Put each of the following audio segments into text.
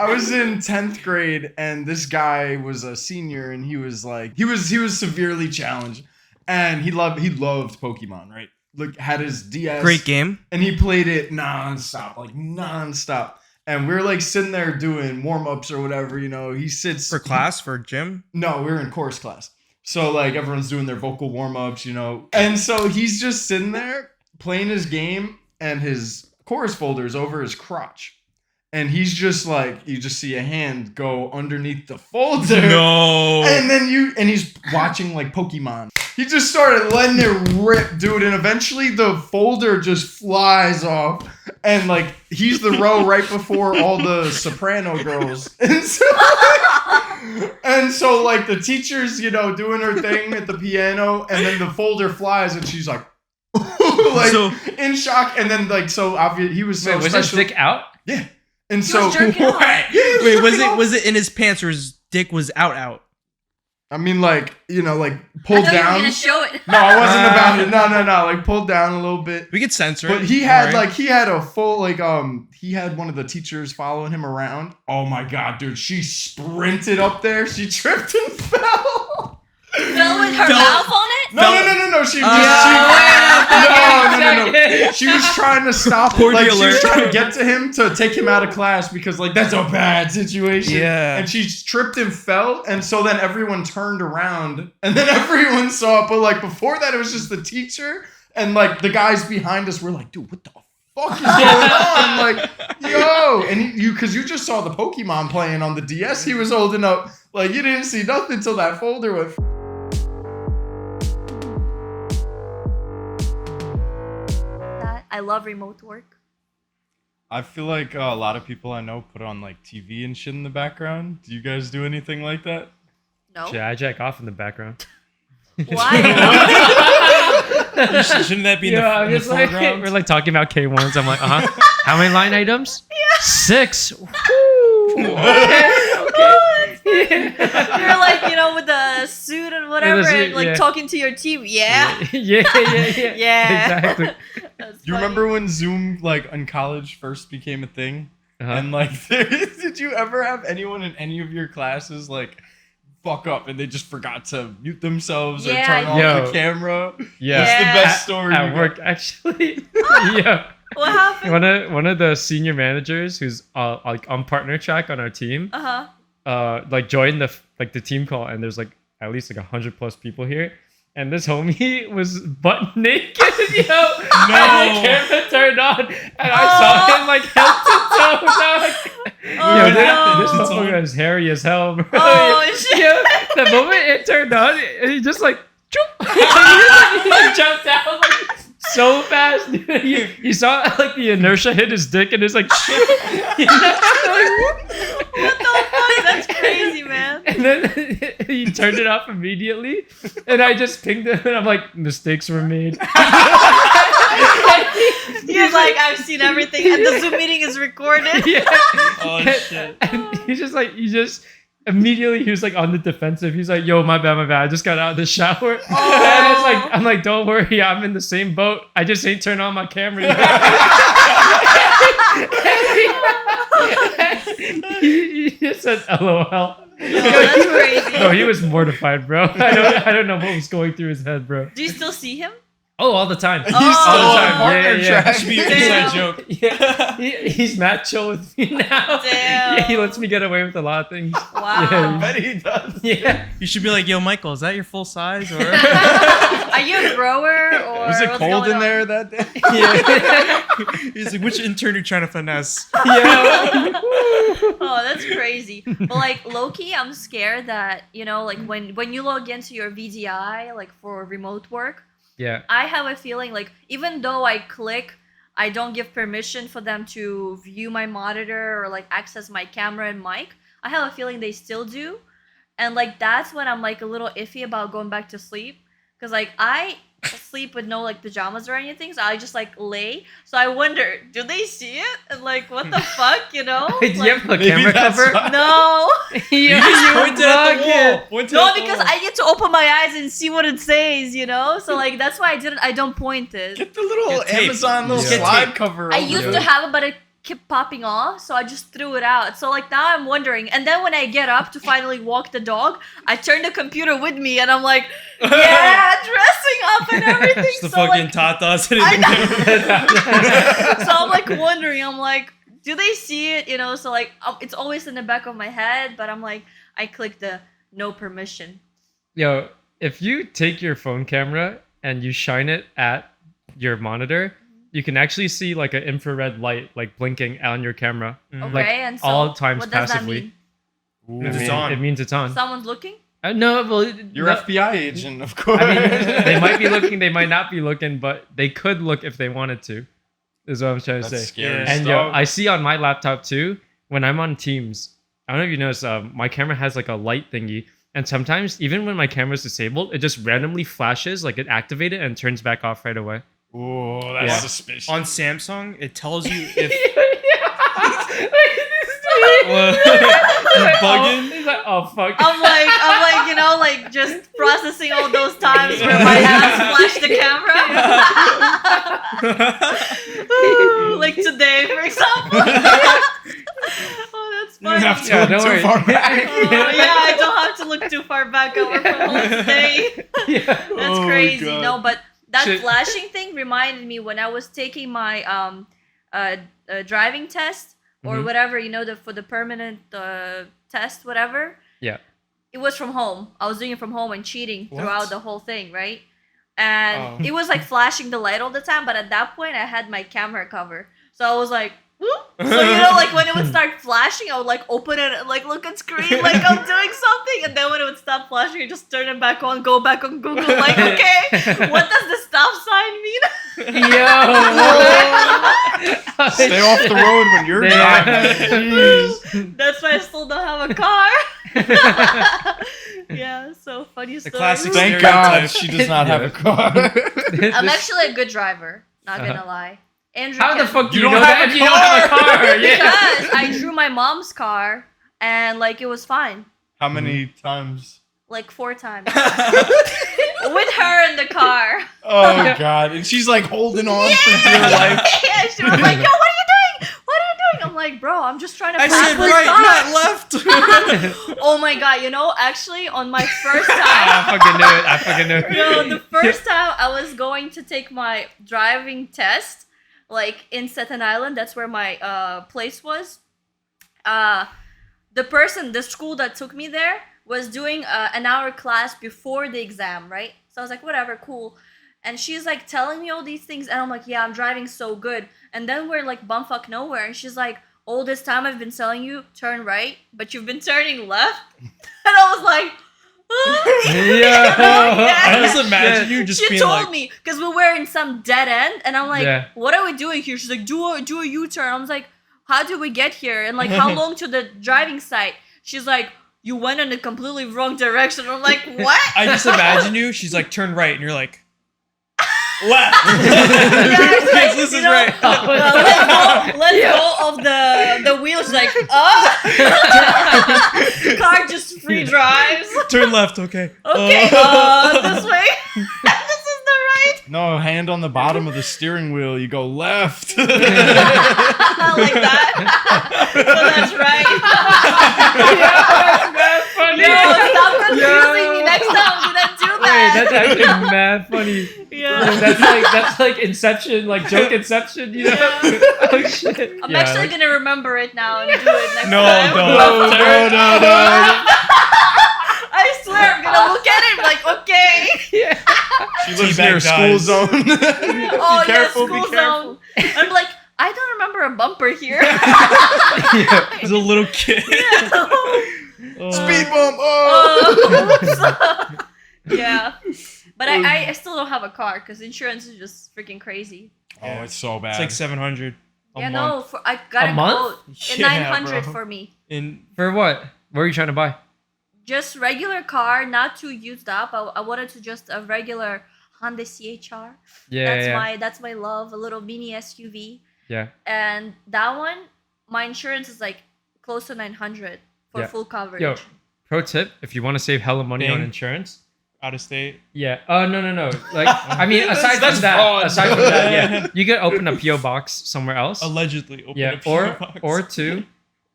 I was in 10th grade, and this guy was a senior, and he was severely challenged, and he loved Pokemon, right? Like, had his DS. Great game. And he played it nonstop. And we were like sitting there doing warm-ups or whatever, he sits For class, for gym? No, we were in chorus class. So like everyone's doing their vocal warm-ups, And so he's just sitting there playing his game, and his chorus folder's over his crotch. And he's just like, you just see a hand go underneath the folder. No. And he's watching like Pokemon. He just started letting it rip, dude. And eventually the folder just flies off. And like, he's the row right before all the soprano girls. And so like the teacher's, doing her thing at the piano. And then the folder flies and she's like, in shock. And then like, so obvious, he was so Wait, was special. his dick out? Yeah. And so, Wait, was it in his pants or his dick was out? I mean, like, pulled I thought down. You were gonna show it. No, I wasn't about it. No, like pulled down a little bit. We could censor But it. he had Right. he had a full he had one of the teachers following him around. Oh my god, dude! She sprinted up there. She tripped and fell. Fell with her mouth on it? No. She was no. She was trying to stop. She was trying to get to him to take him out of class because that's a bad situation. Yeah. And she tripped and fell, and so then everyone turned around, and then everyone saw it. But before that, it was just the teacher and the guys behind us were like, "Dude, what the fuck is going on?" Yo, and because you just saw the Pokemon playing on the DS he was holding up. You didn't see nothing until that folder went. I love remote work. I feel like a lot of people I know put on TV and shit in the background. Do you guys do anything like that? No. Shit, I jack off in the background. Why? Shouldn't that be in I'm the just like, foreground? we're talking about K1s. I'm like, how many line items? Yeah. 6. Woo. Okay. You're with the suit and whatever, suit, and talking to your team. Yeah. Yeah. Yeah. Exactly. That's Do you funny. remember when Zoom in college first became a thing? Uh-huh. And did you ever have anyone in any of your classes fuck up and they just forgot to mute themselves or turn off the camera? Yeah. What's the best story At you work, actually. Yeah. What happened? One of the senior managers who's on partner track on our team, joined the team call, and there's at least 100+ people here, and this homie was butt naked, No. And the camera turned on, and I saw him head to toe. This motherfucker is hairy as hell, bro. Oh shit! Yeah, the moment it turned on, he just choop. He jumped out so fast. You saw the inertia hit his dick, and it's What the fuck? That's crazy, man. And then he turned it off immediately, and I just pinged him, and I'm like, mistakes were made. He's like, I've seen everything, and the Zoom meeting is recorded. Yeah. Oh shit. And immediately he was on the defensive. He's like, yo, my bad. I just got out of the shower. And I'm like, don't worry, I'm in the same boat. I just ain't turned on my camera yet. he just said LOL. Oh, that's crazy. No, he was mortified, bro. I don't know what was going through his head, bro. Do you still see him? Oh, all the time. Oh. All the time. Partner Yeah. track. Should be an Damn. inside joke. Yeah, he's mad chill with me now. Damn. Yeah, he lets me get away with a lot of things. Wow. I bet he does. Yeah. You should be like, yo, Michael, is that your full size? Or Are you a grower or Was it what's cold going in on? there that day? Yeah. he's like, which intern are you trying to finesse? Yeah. Oh, that's crazy. But low-key, I'm scared that, when you log into your VDI, for remote work, Yeah. I have a feeling even though I click, I don't give permission for them to view my monitor or access my camera and mic. I have a feeling they still do. And that's when I'm a little iffy about going back to sleep. Because I sleep with no pajamas or anything, so I just lay. So I wonder, do they see it? And what the fuck, Do you have a Maybe camera that's cover? why. No. You just pointed at the wall. Pointed No, at the because wall. I get to open my eyes and see what it says, So that's why I don't point it. Get the little Get tape. Amazon Yeah. slide cover. I over used it. to have it, but it kept popping off, so I just threw it out. So like now I'm wondering, and then when I get up to finally walk the dog, I turn the computer with me, and I'm like, yeah, dressing up and everything. It's the so fucking like, tatas. so I'm like wondering, I'm like, do they see it? You know, so like it's always in the back of my head, but I'm like, I click the no permission. Yo, if you take your phone camera and you shine it at your monitor, you can actually see like an infrared light like blinking on your camera. Okay, Like and so all times what does passively. that mean? It means it's on. Someone's looking? No, well, Your no, FBI agent, of course. I mean, they might be looking, they might not be looking, but they could look if they wanted to. Is what I'm trying to That's say. scary And stuff. I see on my laptop too, when I'm on Teams, I don't know if you notice, my camera has like a light thingy. And sometimes, even when my camera's disabled, it just randomly flashes, like it activated and turns back off right away. Ooh, that's Yeah. suspicious. On Samsung, it tells you if He's bugging. He's like, oh fuck. I'm like, you know, like just processing all those times where my ass flashed the camera. Like today, for example. Oh, that's You don't funny. have to Yeah, look don't too worry. far back. Oh, yeah, I don't have to look too far back over from home today. Yeah. That's Oh, crazy. God. No, but that Shit. flashing thing reminded me when I was taking my driving test or Mhm. whatever, you know, for the permanent test, whatever. Yeah. It was from home. I was doing it from home and cheating What? throughout the whole thing, right? And Oh. it was like flashing the light all the time, but at that point I had my camera cover. So I was like, whoop. So you know, like when it would start flashing, I would like open it and like look at screen like I'm doing something, and then when it would stop flashing, I just turn it back on, go back on Google, like, okay, what does the stop sign mean? Stay off the road when you're Yeah. driving. Jeez. That's why I still don't have a car. Yeah, so funny story. classic Thank Stereotype. God she does not have a car. I'm actually a good driver. Not gonna lie. Andrew, How the can- fuck do You you don't know have that a if you don't have a car? Yeah. Because I drew my mom's car and like it was fine. How many times? Like 4 times. With her in the car. Oh God! And she's like holding on for dear life. Yeah, she was like, yo, what are you doing? What are you doing? I'm like, bro, I'm just trying to I pass said this right, car. not left. Oh my god, you know, actually on my first time, I fucking knew it. no, the first time I was going to take my driving test, like in Staten Island, that's where my place was. The school that took me there was doing an hour class before the exam, right? So I was like, whatever, cool. And she's like telling me all these things, and I'm like, yeah, I'm driving so good. And then we're like bumfuck nowhere, and she's like, all this time I've been telling you turn right, but you've been turning left. And I was like, Yeah. I just imagine you just she being told like, me because we were in some dead end, and I'm like, Yeah. "What are we doing here?" She's like, "Do a U-turn." I was like, "How did we get here?" And like, how long to the driving site? She's like, "You went in a completely wrong direction." I'm like, "What?" I just imagine you. She's like, turn right, and you're like, left. Yeah, it's like, This you is know, right. let go of the wheels. Like, car just free drives. Turn left. Okay. Okay, this way. This is the right. No, hand on the bottom of the steering wheel. You go left. Like that. So that's right. Funny. No, stop confusing me next time. Do not do Wait, that. that's actually mad funny. Yeah. That's like Inception, like joke Inception, you know? Yeah. Oh shit. I'm Yeah, actually like- gonna remember it now and do it next No, time. don't. No. I swear, I'm gonna look at it like, okay. Yeah. She lives Teabag near a school dies. zone. Oh, careful, yeah, be school zone. I'm like, I don't remember a bumper here. As a little kid. Speed bump. Oh. Oops. Yeah. But I still don't have a car because insurance is just freaking crazy. Oh, it's so bad. It's like 700. a Yeah, month. no, I got A a month? quote. Yeah, 900 bro. for me. In For what? What are you trying to buy? Just regular car, not too used up. I wanted to just a regular Honda CHR. Yeah, That's my love, a little mini SUV. yeah. And that one, my insurance is like close to 900 for Yeah. full coverage. Yo, pro tip: if you want to save hella money on Dang. insurance, out of state. Yeah. Oh no. Like I mean, aside That's from that, fraud. aside from that, yeah, you could open a PO box somewhere else. Allegedly open Yeah. a PO box. Or two,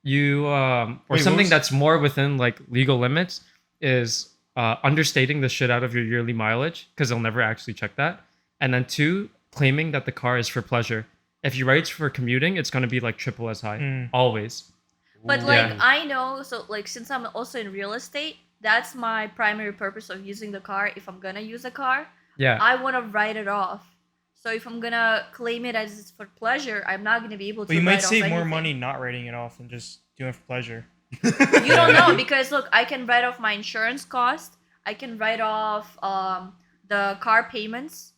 you or Wait, something that's more within like legal limits is understating the shit out of your yearly mileage because they'll never actually check that. And then two, claiming that the car is for pleasure. If you write it's for commuting, it's gonna be like triple as high always. But like Yeah. I know, so like since I'm also in real estate, that's my primary purpose of using the car. If I'm gonna use a car, Yeah. I want to write it off. So if I'm gonna claim it as it's for pleasure, I'm not gonna be able to. But you might write off save more anything. money not writing it off than just doing it for pleasure. You don't know because look, I can write off my insurance cost. I can write off the car payments.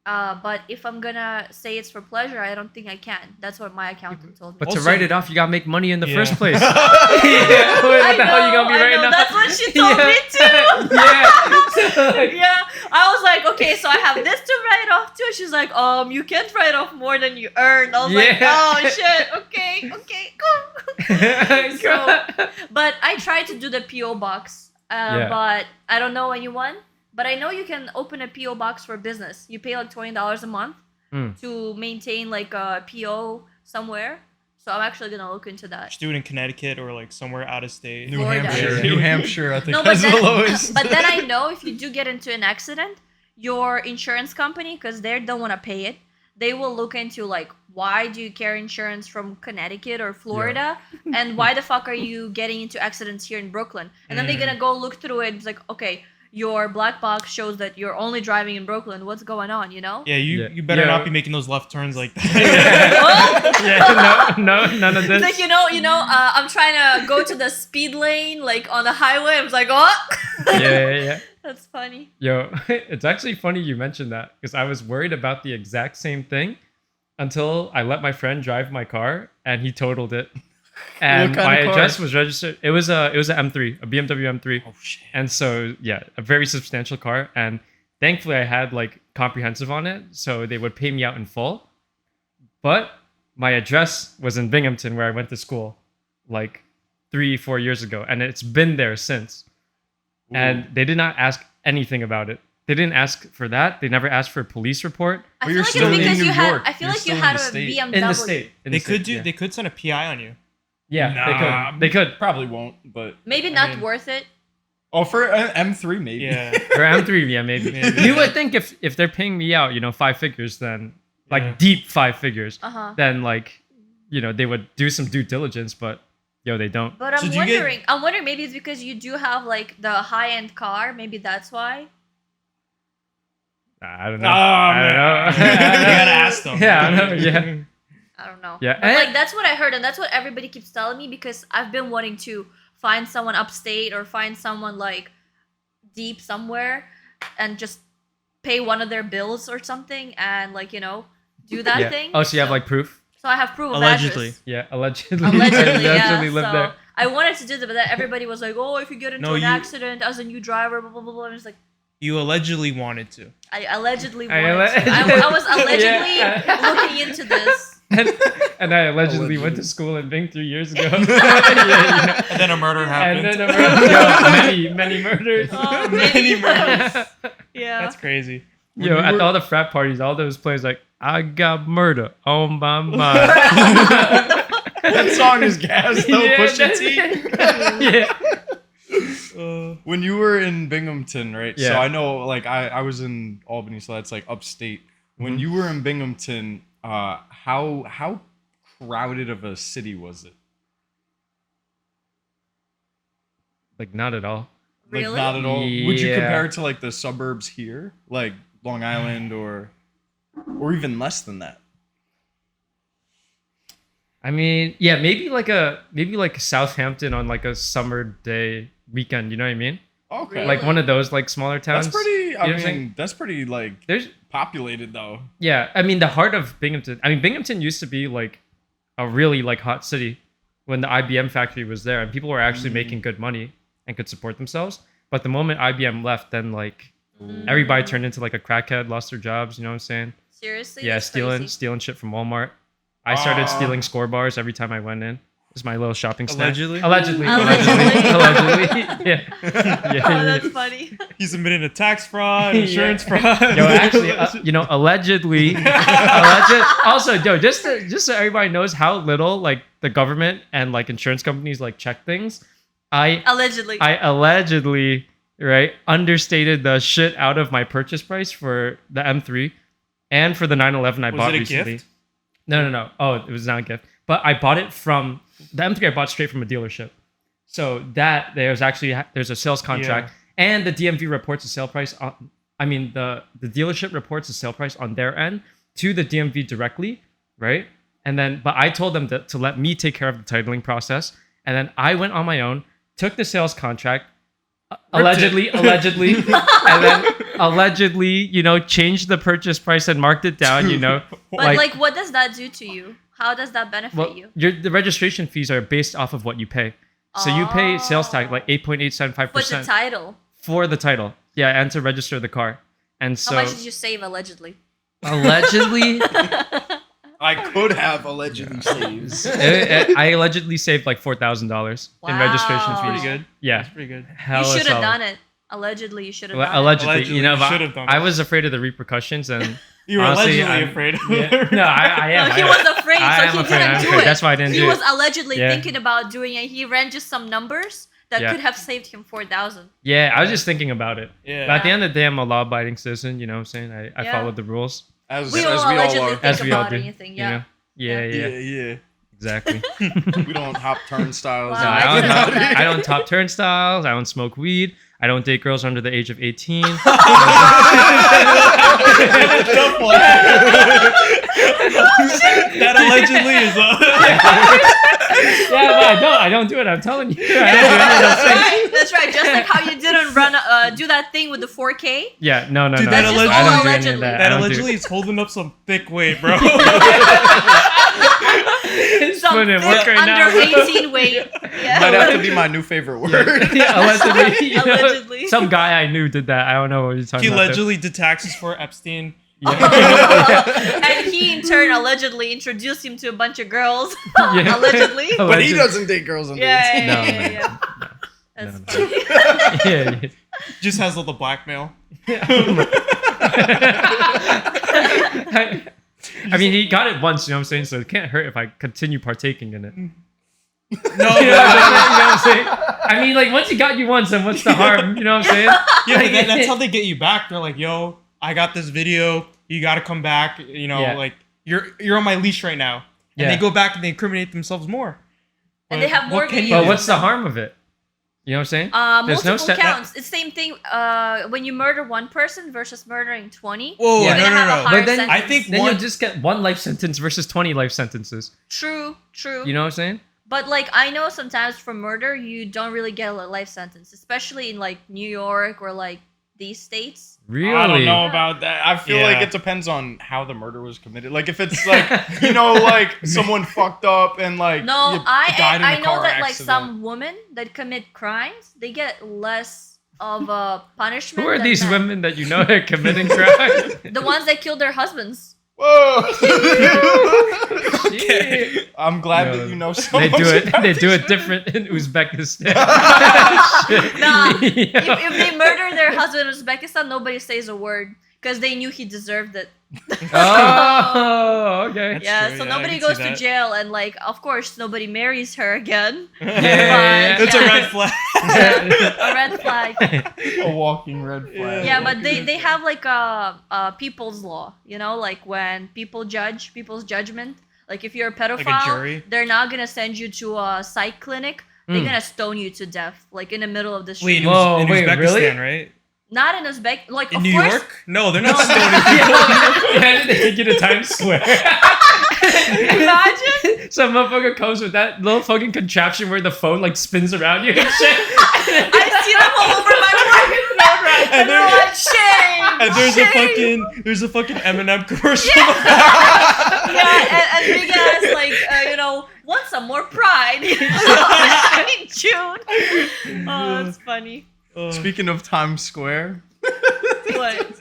But if I'm gonna say it's for pleasure, I don't think I can. That's what my accountant told me. But to Also- write it off, you gotta make money in the Yeah. first place. yeah. What the hell you gonna be writing off? That's what she told me too. Yeah. Yeah, I was like, okay, so I have this to write off too. She's like, you can't write off more than you earn. I was like, Yeah. oh shit, okay, cool. So, but I tried to do the PO box, Yeah. but I don't know anyone. But I know you can open a PO box for business. You pay like $20 a month to maintain like a PO somewhere. So I'm actually gonna look into that. Just do it in Connecticut or like somewhere out of state. New Florida. Hampshire. New Hampshire, I think, No, but has the then, lowest. but then I know if you do get into an accident, your insurance company, because they don't want to pay it, they will look into like, why do you carry insurance from Connecticut or Florida, and why the fuck are you getting into accidents here in Brooklyn? And then they're gonna go look through it. It's like, okay, your black box shows that you're only driving in Brooklyn. What's going on? You know? Yeah, Yeah. you better Yeah. not be making those left turns like that. What? Yeah, no, none of this. It's like I'm trying to go to the speed lane, like on the highway. I was like, oh, yeah. that's funny. Yo, it's actually funny you mentioned that because I was worried about the exact same thing until I let my friend drive my car and he totaled it. And What kind my of car? address was registered. It was a M3, a BMW M3. Oh shit. And so yeah, a very substantial car. And thankfully I had like comprehensive on it, so they would pay me out in full. But my address was in Binghamton where I went to school like 3-4 years ago, and it's been there since. And they did not ask anything about it. They didn't ask for that. They never asked for a police report. I But feel you're like still it's in because New you had. York. I feel You're like you still in had the a state. BMW. In the state. In the They could state, do. yeah. They could send a PI on you. Yeah, Nah, they could. Probably won't, but Maybe I not mean- worth it. for an M3 maybe. Yeah. For M3, yeah, maybe. Maybe. You would think if they're paying me out, 5 figures, then like Yeah. deep 5 figures, Then like they would do some due diligence, but they don't. But So I'm do you get- wondering. I'm wondering maybe it's because you do have like the high end car. Maybe that's why. I don't know. Oh, I don't know. You gotta ask them. Yeah, I know. Yeah, I don't know. Yeah, But and- like that's what I heard, and that's what everybody keeps telling me because I've been wanting to find someone upstate or find someone like deep somewhere, and just pay one of their bills or something, and like do that yeah. thing. Oh, so you have like proof? So I have proof of Allegedly. address. Yeah, allegedly. Allegedly, allegedly yeah. live So there. I wanted to do that, but then everybody was like, "Oh, if you get into No, an you- accident as a new driver, blah blah blah blah." And it's like, You allegedly wanted to. I allegedly I wanted to. I was allegedly Yeah. looking into this. And I allegedly went to school in Bing 3 years ago. And then a murder happened. And then many murders. Oh, Many murders. Yeah. That's crazy. Yo, at all the frat parties, all those players like, I got murder on my mind. That song is gas though. Yeah, Pusha T. yeah. When you were in Binghamton, right? So Yeah. I know, like, I was in Albany, so that's like upstate. When you were in Binghamton, how crowded of a city was it? Like, not at all. Like, Really? not at all. Would you Yeah. compare it to like the suburbs here, like Long Island, or even less than that? I mean, yeah, maybe like Southampton on like a summer day weekend, you know what I mean? Okay. Really? Like one of those like smaller towns. That's pretty. You know what I'm I saying? mean, that's pretty like There's populated though. Yeah, I mean the heart of Binghamton. I mean Binghamton used to be like a really like hot city when the IBM factory was there and people were actually making good money and could support themselves. But the moment IBM left, then like everybody turned into like a crackhead, lost their jobs. You know what I'm saying? Seriously? Yeah, That's stealing crazy. shit from Walmart. I started stealing score bars every time I went in. It's my little shopping snack. Allegedly? Allegedly. Yeah. Oh, that's funny. He's admitting to tax fraud, insurance fraud. Yo, actually, allegedly. Also, yo, just so everybody knows how little like the government and like insurance companies like check things. I allegedly understated the shit out of my purchase price for the M3 and for the 911 I bought recently. Gift? No. Oh, it was not a gift. But I bought it from the M3. I bought straight from a dealership. So there's a sales contract, and the DMV reports the sale price. The dealership reports the sale price on their end to the DMV directly, right? And then, but I told them to let me take care of the titling process, and then I went on my own, took the sales contract, allegedly, and then allegedly, changed the purchase price and marked it down, But like, what does that do to you? How does that benefit you? The registration fees are based off of what you pay. So you pay sales tax like 8.875%. For the title. For the title. Yeah, and to register the car. And so how much did you save allegedly? Allegedly? I could have allegedly saved. I allegedly saved like $4,000 in registration fees. Pretty good. Yeah. That's pretty good. You should have done it. Allegedly, you should have done it. Allegedly, I was afraid of the repercussions and you were honestly, allegedly afraid of it. No, I am. No, he was afraid, so he didn't do it. That's why I didn't do it. He was allegedly thinking about doing it. He ran just some numbers that could have saved him $4,000. Yeah, I was just thinking about it. Yeah. But at the end of the day, I'm a law-abiding citizen. You know what I'm saying? I followed the rules. As we we all all allegedly are. think about anything. Yeah. Yeah. Exactly. We don't hop turnstiles. Wow. No, I didn't know that. I don't top turnstiles. I don't smoke weed. I don't date girls under the age of 18. That allegedly is but I don't do it. I'm telling you. That's right. Just like how you didn't do that thing with the 4K. Yeah, no. Dude, that's just all allegedly. That allegedly is holding up some thick weight, bro. Some Putting thick work right under now, 18 weight. Yeah. Might have to be my new favorite word. Allegedly. Allegedly. Some guy I knew did that. I don't know what you're talking He about. allegedly did taxes for Epstein. And he in turn allegedly introduced him to a bunch of girls. Allegedly. But he doesn't date girls under 18. Yeah. That's funny. Yeah. Just has all the blackmail. I mean, he got it once, you know what I'm saying? So it can't hurt if I continue partaking in it. No, You know what I'm saying? I mean, like, once he got you once, then what's the harm? You know what I'm saying? yeah, but that's how they get you back. They're like, yo, I got this video. You got to come back. Like, you're on my leash right now. And they go back and they incriminate themselves more. And they have more videos. But what's the harm of it? You know what I'm saying? Multiple counts. It's the same thing when you murder one person versus murdering 20. Whoa, you're gonna have a higher But then sentence. I think then you'll just get 1 life sentence versus 20 life sentences. True. You know what I'm saying? But like I know sometimes for murder you don't really get a life sentence, especially in like New York or like these states. Really? I don't know about that. I feel like it depends on how the murder was committed. Like if it's like like someone fucked up and like No, died in a I know car that like accident. some women that commit crimes, they get less of a punishment. Who are than these men. women that you know are committing crimes? The ones that killed their husbands. Whoa! Okay. I'm glad that you know so They much do it. about They do this. it different in Uzbekistan. Nah, Yeah. if they murder their husband in Uzbekistan, nobody says a word because they knew he deserved it. Oh, okay. Yeah, true, so yeah, I nobody can goes see to that. jail, and like, of course, nobody marries her again. Yeah. That's a red flag. A red flag. A walking red flag. Yeah, but they have like a people's law, like when people judge, people's judgment. Like if you're a pedophile, jury? they're not gonna send you to a psych clinic. They're gonna stone you to death, like in the middle of the street. Wait, in Whoa, wait, Uzbekistan, really? right? Not in Uzbek, like In of New course. York? No, they're not stoning Yeah, they take you to Times Square. Imagine. Some motherfucker comes with that little fucking contraption where the phone like spins around you and shit. I see them all over my fucking phone, right? And they're like, shame. And there's a fucking Eminem commercial. Yeah, and big ass like want some more pride in June. Oh, that's funny. Speaking of Times Square, What?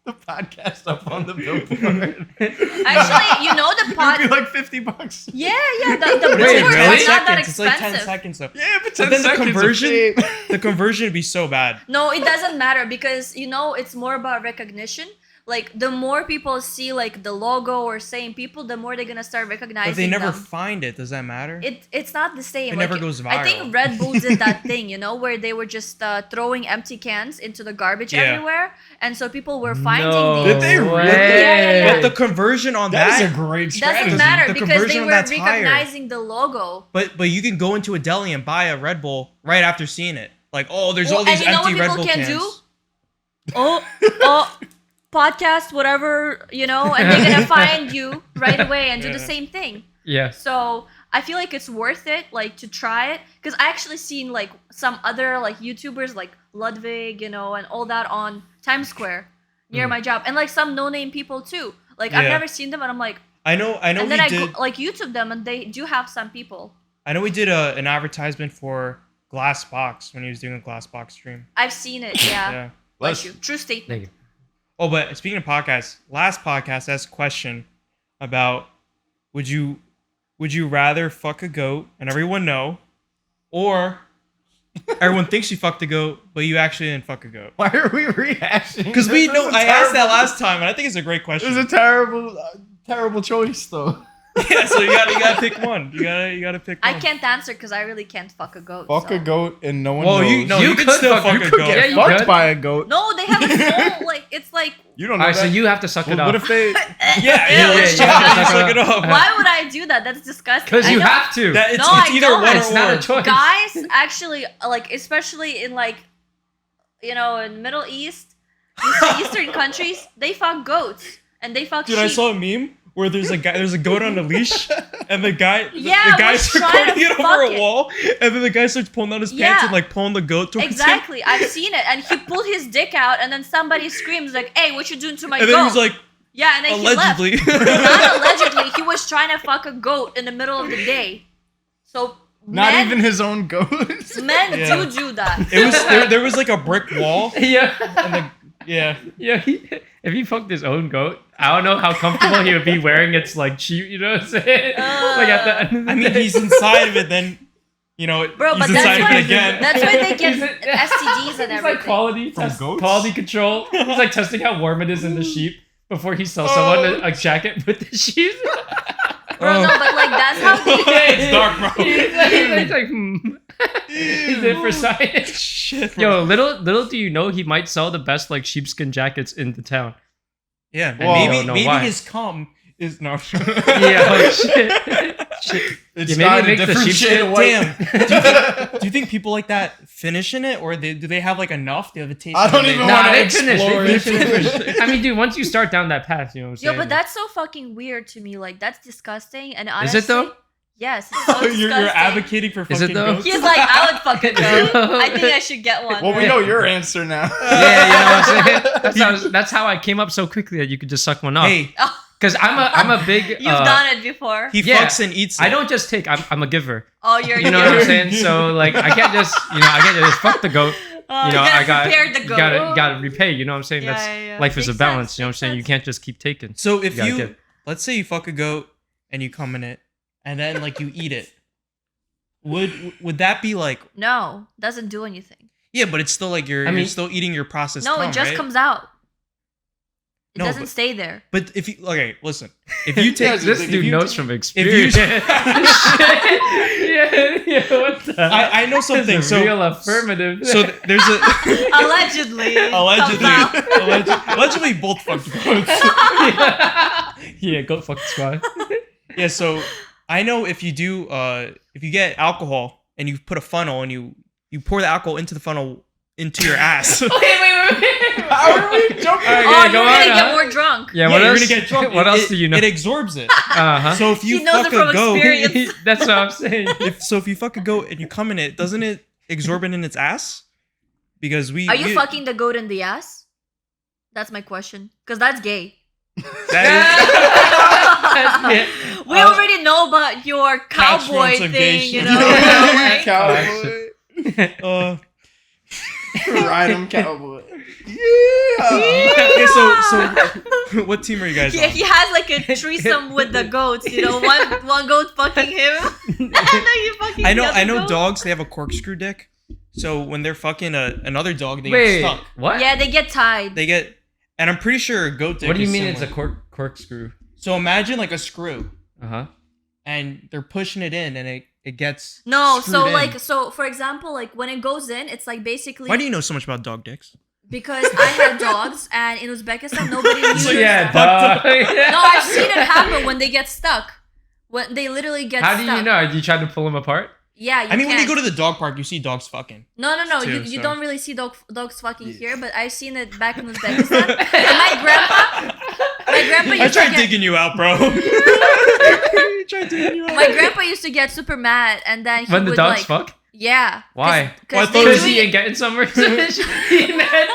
the podcast up on the billboard. Actually, you know the It'd be like $50. Yeah, the Wait, billboards really? are not that It's like 10 expensive. seconds though. Yeah, but But 10 then the seconds conversion, the conversion would be so bad. No, it doesn't matter because it's more about recognition. Like the more people see like the logo or same people, the more they're gonna start recognizing But they never them. find it. Does that matter? It's not the same. It Like, never goes I viral. think Red Bull did that thing, where they were just throwing empty cans into the garbage Yeah. everywhere, and so people were finding No these. Did they really? Yeah. But the conversion on That that, is a great strategy. Doesn't matter The because conversion they on were that's higher. recognizing the logo. but you can go into a deli and buy a Red Bull right after seeing it. Like, oh, there's all And these you know empty what Red people Bull can cans. do? Oh, podcast, whatever, and they're gonna find you right away and do the Yeah. same thing. Yeah. So I feel like it's worth it, like to try it, because I actually seen like some other like YouTubers like Ludwig, and all that on Times Square near my job, and like some no-name people too. Like I've Yeah. never seen them, and I'm like, I know. and We then I did. like YouTube them, and they do have some people. I know we did an advertisement for Glass Box when he was doing a Glass Box stream. I've seen it, yeah. Yeah. Bless you. True statement. Thank you. Oh, but speaking of podcasts, last podcast asked a question about would you rather fuck a goat and everyone know, or everyone thinks you fucked a goat but you actually didn't fuck a goat? Why are we rehashing? Because This is a I asked that terrible- last time and I think it's a great It question. was a terrible choice, though. Yeah, so you gotta pick one. You gotta pick one. I can't answer because I really can't fuck a goat. Fuck so. a goat and no one Well, knows. you could can still fuck- fuck you a could goat. get get you fucked could. by a goat. No, they have a whole like it's like. You don't know All right, so that. you have to suck it Well, up. what if they? Yeah, let's yeah, try yeah. to suck it up. Why would I do that? That's disgusting. Because I you know have to. That, it's, No, it's I either don't. one It's or not a or. choice. Guys actually like, especially in like, in Middle East, Eastern countries, they fuck goats and they fuck Dude, sheep. I saw a meme where there's a goat on a leash, and the guy Yeah, the guy was starts trying putting to it over fuck a it. wall, and then the guy starts pulling down his pants Yeah. and like pulling the goat towards him. Exactly, I've seen it, and he pulled his dick out, and then somebody screams like, "Hey, what you doing to my And goat?" then he's like, "Yeah," and then allegedly. he left. Not allegedly, he was trying to fuck a goat in the middle of the day. So Not men, even his own goat. men Yeah. do that. It was there was like a brick wall, Yeah. and the yeah. Yeah, if he fucked his own goat, I don't know how comfortable he would be wearing its like sheep. You know what I'm saying? Like at the end of the I mean, day. he's inside of it. Then, Bro, he's but inside that's of why it again. that's why they get He's a- STDs and He's everything. like quality From test, goats? quality control. He's like testing how warm it is in the sheep before he sells someone a jacket with the sheep. Bro, no, but like that's how they It's dark, bro. He's like, He's in for science. Shit, bro. Yo, little do you know he might sell the best like sheepskin jackets in the town. Yeah, Well, I don't maybe know maybe why. his cum is no. Yeah, like shit. It's Yeah, maybe not it a makes the different sheep shade of white. Damn. Do you think people like that finish in it, or do they have like enough? Do they have a taste? I don't and even they- wanna Nah, they explore finish. They it. finish. I mean, dude, once you start down that path, you know what I'm saying? Yo, but that's so fucking weird to me. Like that's disgusting. And Is honestly, it though? Yes, it's so disgusting. You're advocating for Is it fucking though? goats? He's like, I would fucking Is it go. though? I think I should get one. Well, we know your answer now. Yeah, you know what I'm saying? That's how I came up so quickly that you could just suck one off. Hey, Because I'm a big. You've done it before. he Yeah. fucks and eats. I it. don't just take. I'm a giver. Oh, you're. You know what I'm saying? So like, I can't just fuck the goat. Oh, You know, gotta I got prepare the you goat. gotta repay. You know what I'm saying? Yeah, That's yeah, yeah. life is a Makes balance. sense, You know what I'm makes saying? You sense. can't just keep taking. So if gotta you give. let's say you fuck a goat and you come in it, and then like you eat it, would that be like? No, doesn't do anything. Yeah, but it's still like you're still eating your processed. No, cum, it just right? comes out. It No, doesn't but- stay there. But if you listen, if you take This if dude you knows ta- from experience. yeah, what the? I know something. It's a So real affirmative. so there's a Allegedly. allegedly comes out. allegedly both fucked goats. yeah, goat fuck squad. Yeah, so I know if you do if you get alcohol and you put a funnel and you pour the alcohol into the funnel into your ass. wait. How are we jumping? All right, Oh, yeah, go you're on, gonna get huh? more drunk. Yeah, Yeah, what you're else? gonna get drunk. What else do you know? It absorbs it. Uh-huh. So if you He knows fuck it from a goat, experience. That's what I'm saying. if you fuck a goat and you come in it, doesn't it absorb it in its ass? Because Are you fucking the goat in the ass? That's my question. Because that's gay. That We already know about your cowboy once a thing, gay you shit. know? right? Cowboy. is, Ride 'em, cowboy. Okay, so what team are you guys on? He has like a threesome with the goats. You know, one goat fucking him, and then he fucking. I the other know goat. dogs. They have a corkscrew dick. So when they're fucking another dog, they Wait, get stuck. what? Yeah, they get tied. They get, and I'm pretty sure a goat dick. What do you is mean similar. it's a corkscrew? So imagine like a screw, Uh-huh. and they're pushing it in, and it gets No, so screwed in. like for example, like when it goes in, it's like basically Why do you know so much about dog dicks? because I have dogs and in Uzbekistan nobody uses Yeah, that. duh. No, I've seen it happen when they get stuck. When they literally get How stuck. do you know? Do you try to pull them apart? Yeah, you I mean, when you can. go to the dog park, you see dogs fucking. No, too, you so. don't really see dogs fucking here, but I've seen it back in Uzbekistan. And my grandpa I used tried to get, digging you out, bro. I tried digging you out. my grandpa used to get super mad, and then he When the would dogs like, fuck? yeah. Why? Because Well, I they thought it was Because do he it- ain't getting somewhere.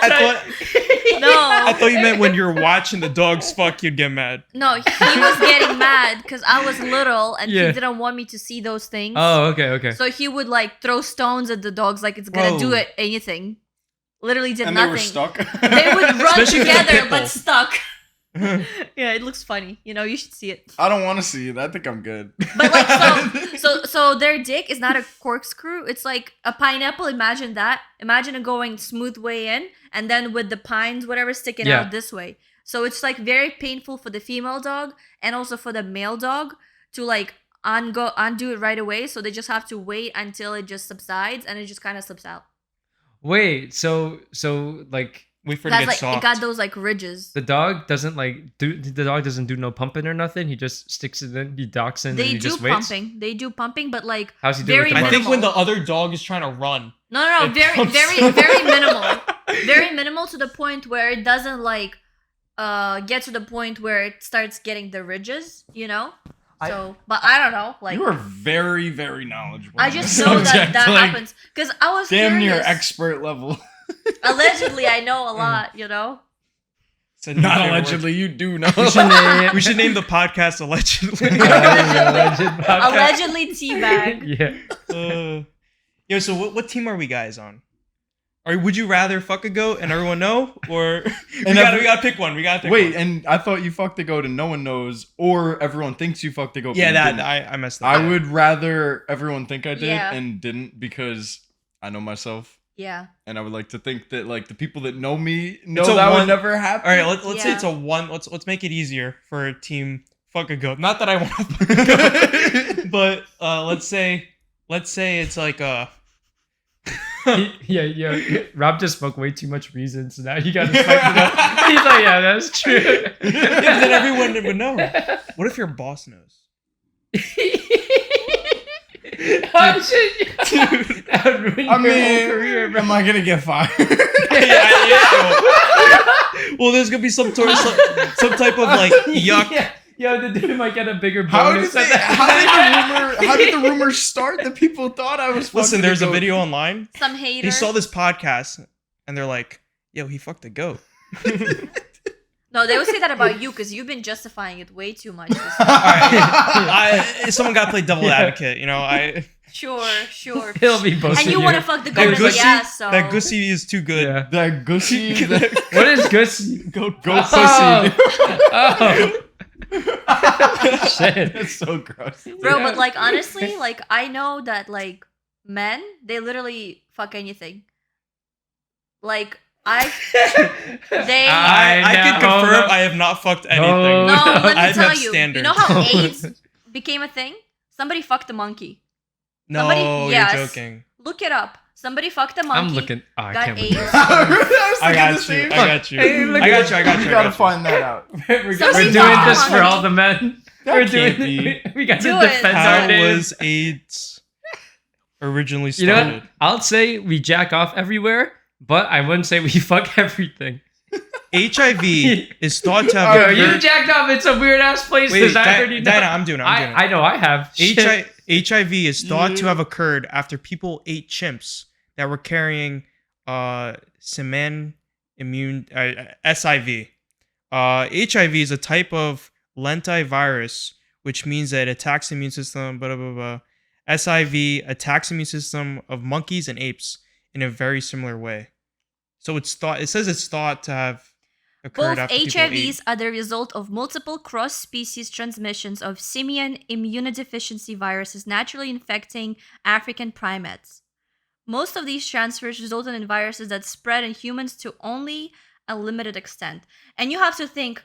I No, thought you meant when you're watching the dogs fuck, you'd get mad. no, he was getting mad because I was little and Yeah. he didn't want me to see those things. Oh, okay. So he would like throw stones at the dogs like it's gonna do Whoa. it anything. Literally did And they nothing. were stuck. They would run Especially if it's a together pit but bull. stuck. Yeah, it looks funny. You know, you should see it. I don't want to see it. I think I'm good. But like so their dick is not a corkscrew. It's like a pineapple. Imagine that. Imagine it going smooth way in and then with the pines, whatever, sticking Yeah. out this way. So it's like very painful for the female dog and also for the male dog to like undo it right away. So they just have to wait until it just subsides and it just kind of slips out. Wait, so like Wait for it to That's get like soft. it got those like ridges. the dog doesn't do no pumping or nothing. He just sticks it in. He docks in. and They he do just waits. pumping. They do pumping, but like How's he doing very with the I think when the minimal. other dog is trying to run. No, It very, pumps. very minimal. Very minimal to the point where it doesn't like get to the point where it starts getting the ridges, you know? So, but I don't know, like You are very, very knowledgeable. I on just this know that subject, that like, happens cuz I was Damn near curious. expert level. Allegedly, I know a lot, you know? It's a Not new allegedly, you do know. word. We should name the podcast allegedly. Allegedly teabag. Yeah. Yo, so what team are we guys on? Or would you rather fuck a goat and everyone know, or we gotta pick one? We gotta pick Wait, one. and I thought you fucked the goat and no one knows, or everyone thinks you fucked the goat. Yeah, but you that didn't. I messed up. I would rather everyone think I did Yeah. and didn't because I know myself, Yeah. and I would like to think that like the people that know me know It's a that one- would never happen. All right, let's say Yeah. it's a one. Let's make it easier for a team fuck a goat. Not that I want to fuck a goat, but let's say it's like a. Yeah. Rob just spoke way too much reason, so now you gotta spice it up. He's like, yeah, that's true. Yeah, then everyone would know. What if your boss knows? Oh shit! That would ruin I your mean, whole career, bro. am I gonna get fired? Well, there's gonna be some type of like yuck. Yeah, the dude might get a bigger How bonus. did, how did the rumor start that people thought I was? Listen, fucking there's the a goat? video online. Some hater. They saw this podcast and they're like, "Yo, he fucked a goat." No, they would say that about you cuz you've been justifying it way too much. Someone got to play devil advocate, you know. Sure. He'll be boasting And you want to fuck the goat in the Gussy, ass, so that Gussy is too good. Yeah. That gussy, that What is Gussy? goat Oh. pussy. Oh. Shit. That's so gross. Bro, Yeah. but like honestly, like I know that like men, they literally fuck anything. Like I can confirm I have not fucked anything. No. no, let I me tell have you. standards. You know how AIDS became a thing? Somebody fucked a monkey. No, Somebody- you're yes. joking. Look it up. Somebody fucked a monkey. I'm looking. Oh, I got can't AIDS. believe I was I thinking the got you. same I thing. got you. Hey, look I at got this. you. I got We you. gotta find that out. We're Somebody doing fucked a this for monkey. all the men. That We're can't doing. be. We got to Do it. defend our How name. was AIDS originally You know started? what? I'll say we jack off everywhere, but I wouldn't say we fuck everything. HIV is thought to Yo, have you occurred. jacked off in some weird ass places. Wait, I already know. Diana, I'm doing it. I know I have. Shit. HIV is thought to have occurred after people ate chimps that were carrying SIV. HIV is a type of lentivirus, which means that it attacks the immune system. Blah, blah, blah. SIV attacks the immune system of monkeys and apes in a very similar way. So it's thought. It says it's thought to have occurred Both after people HIVs ate. are the result of multiple cross-species transmissions of simian immunodeficiency viruses naturally infecting African primates. Most of these transfers resulted in viruses that spread in humans to only a limited extent. And you have to think,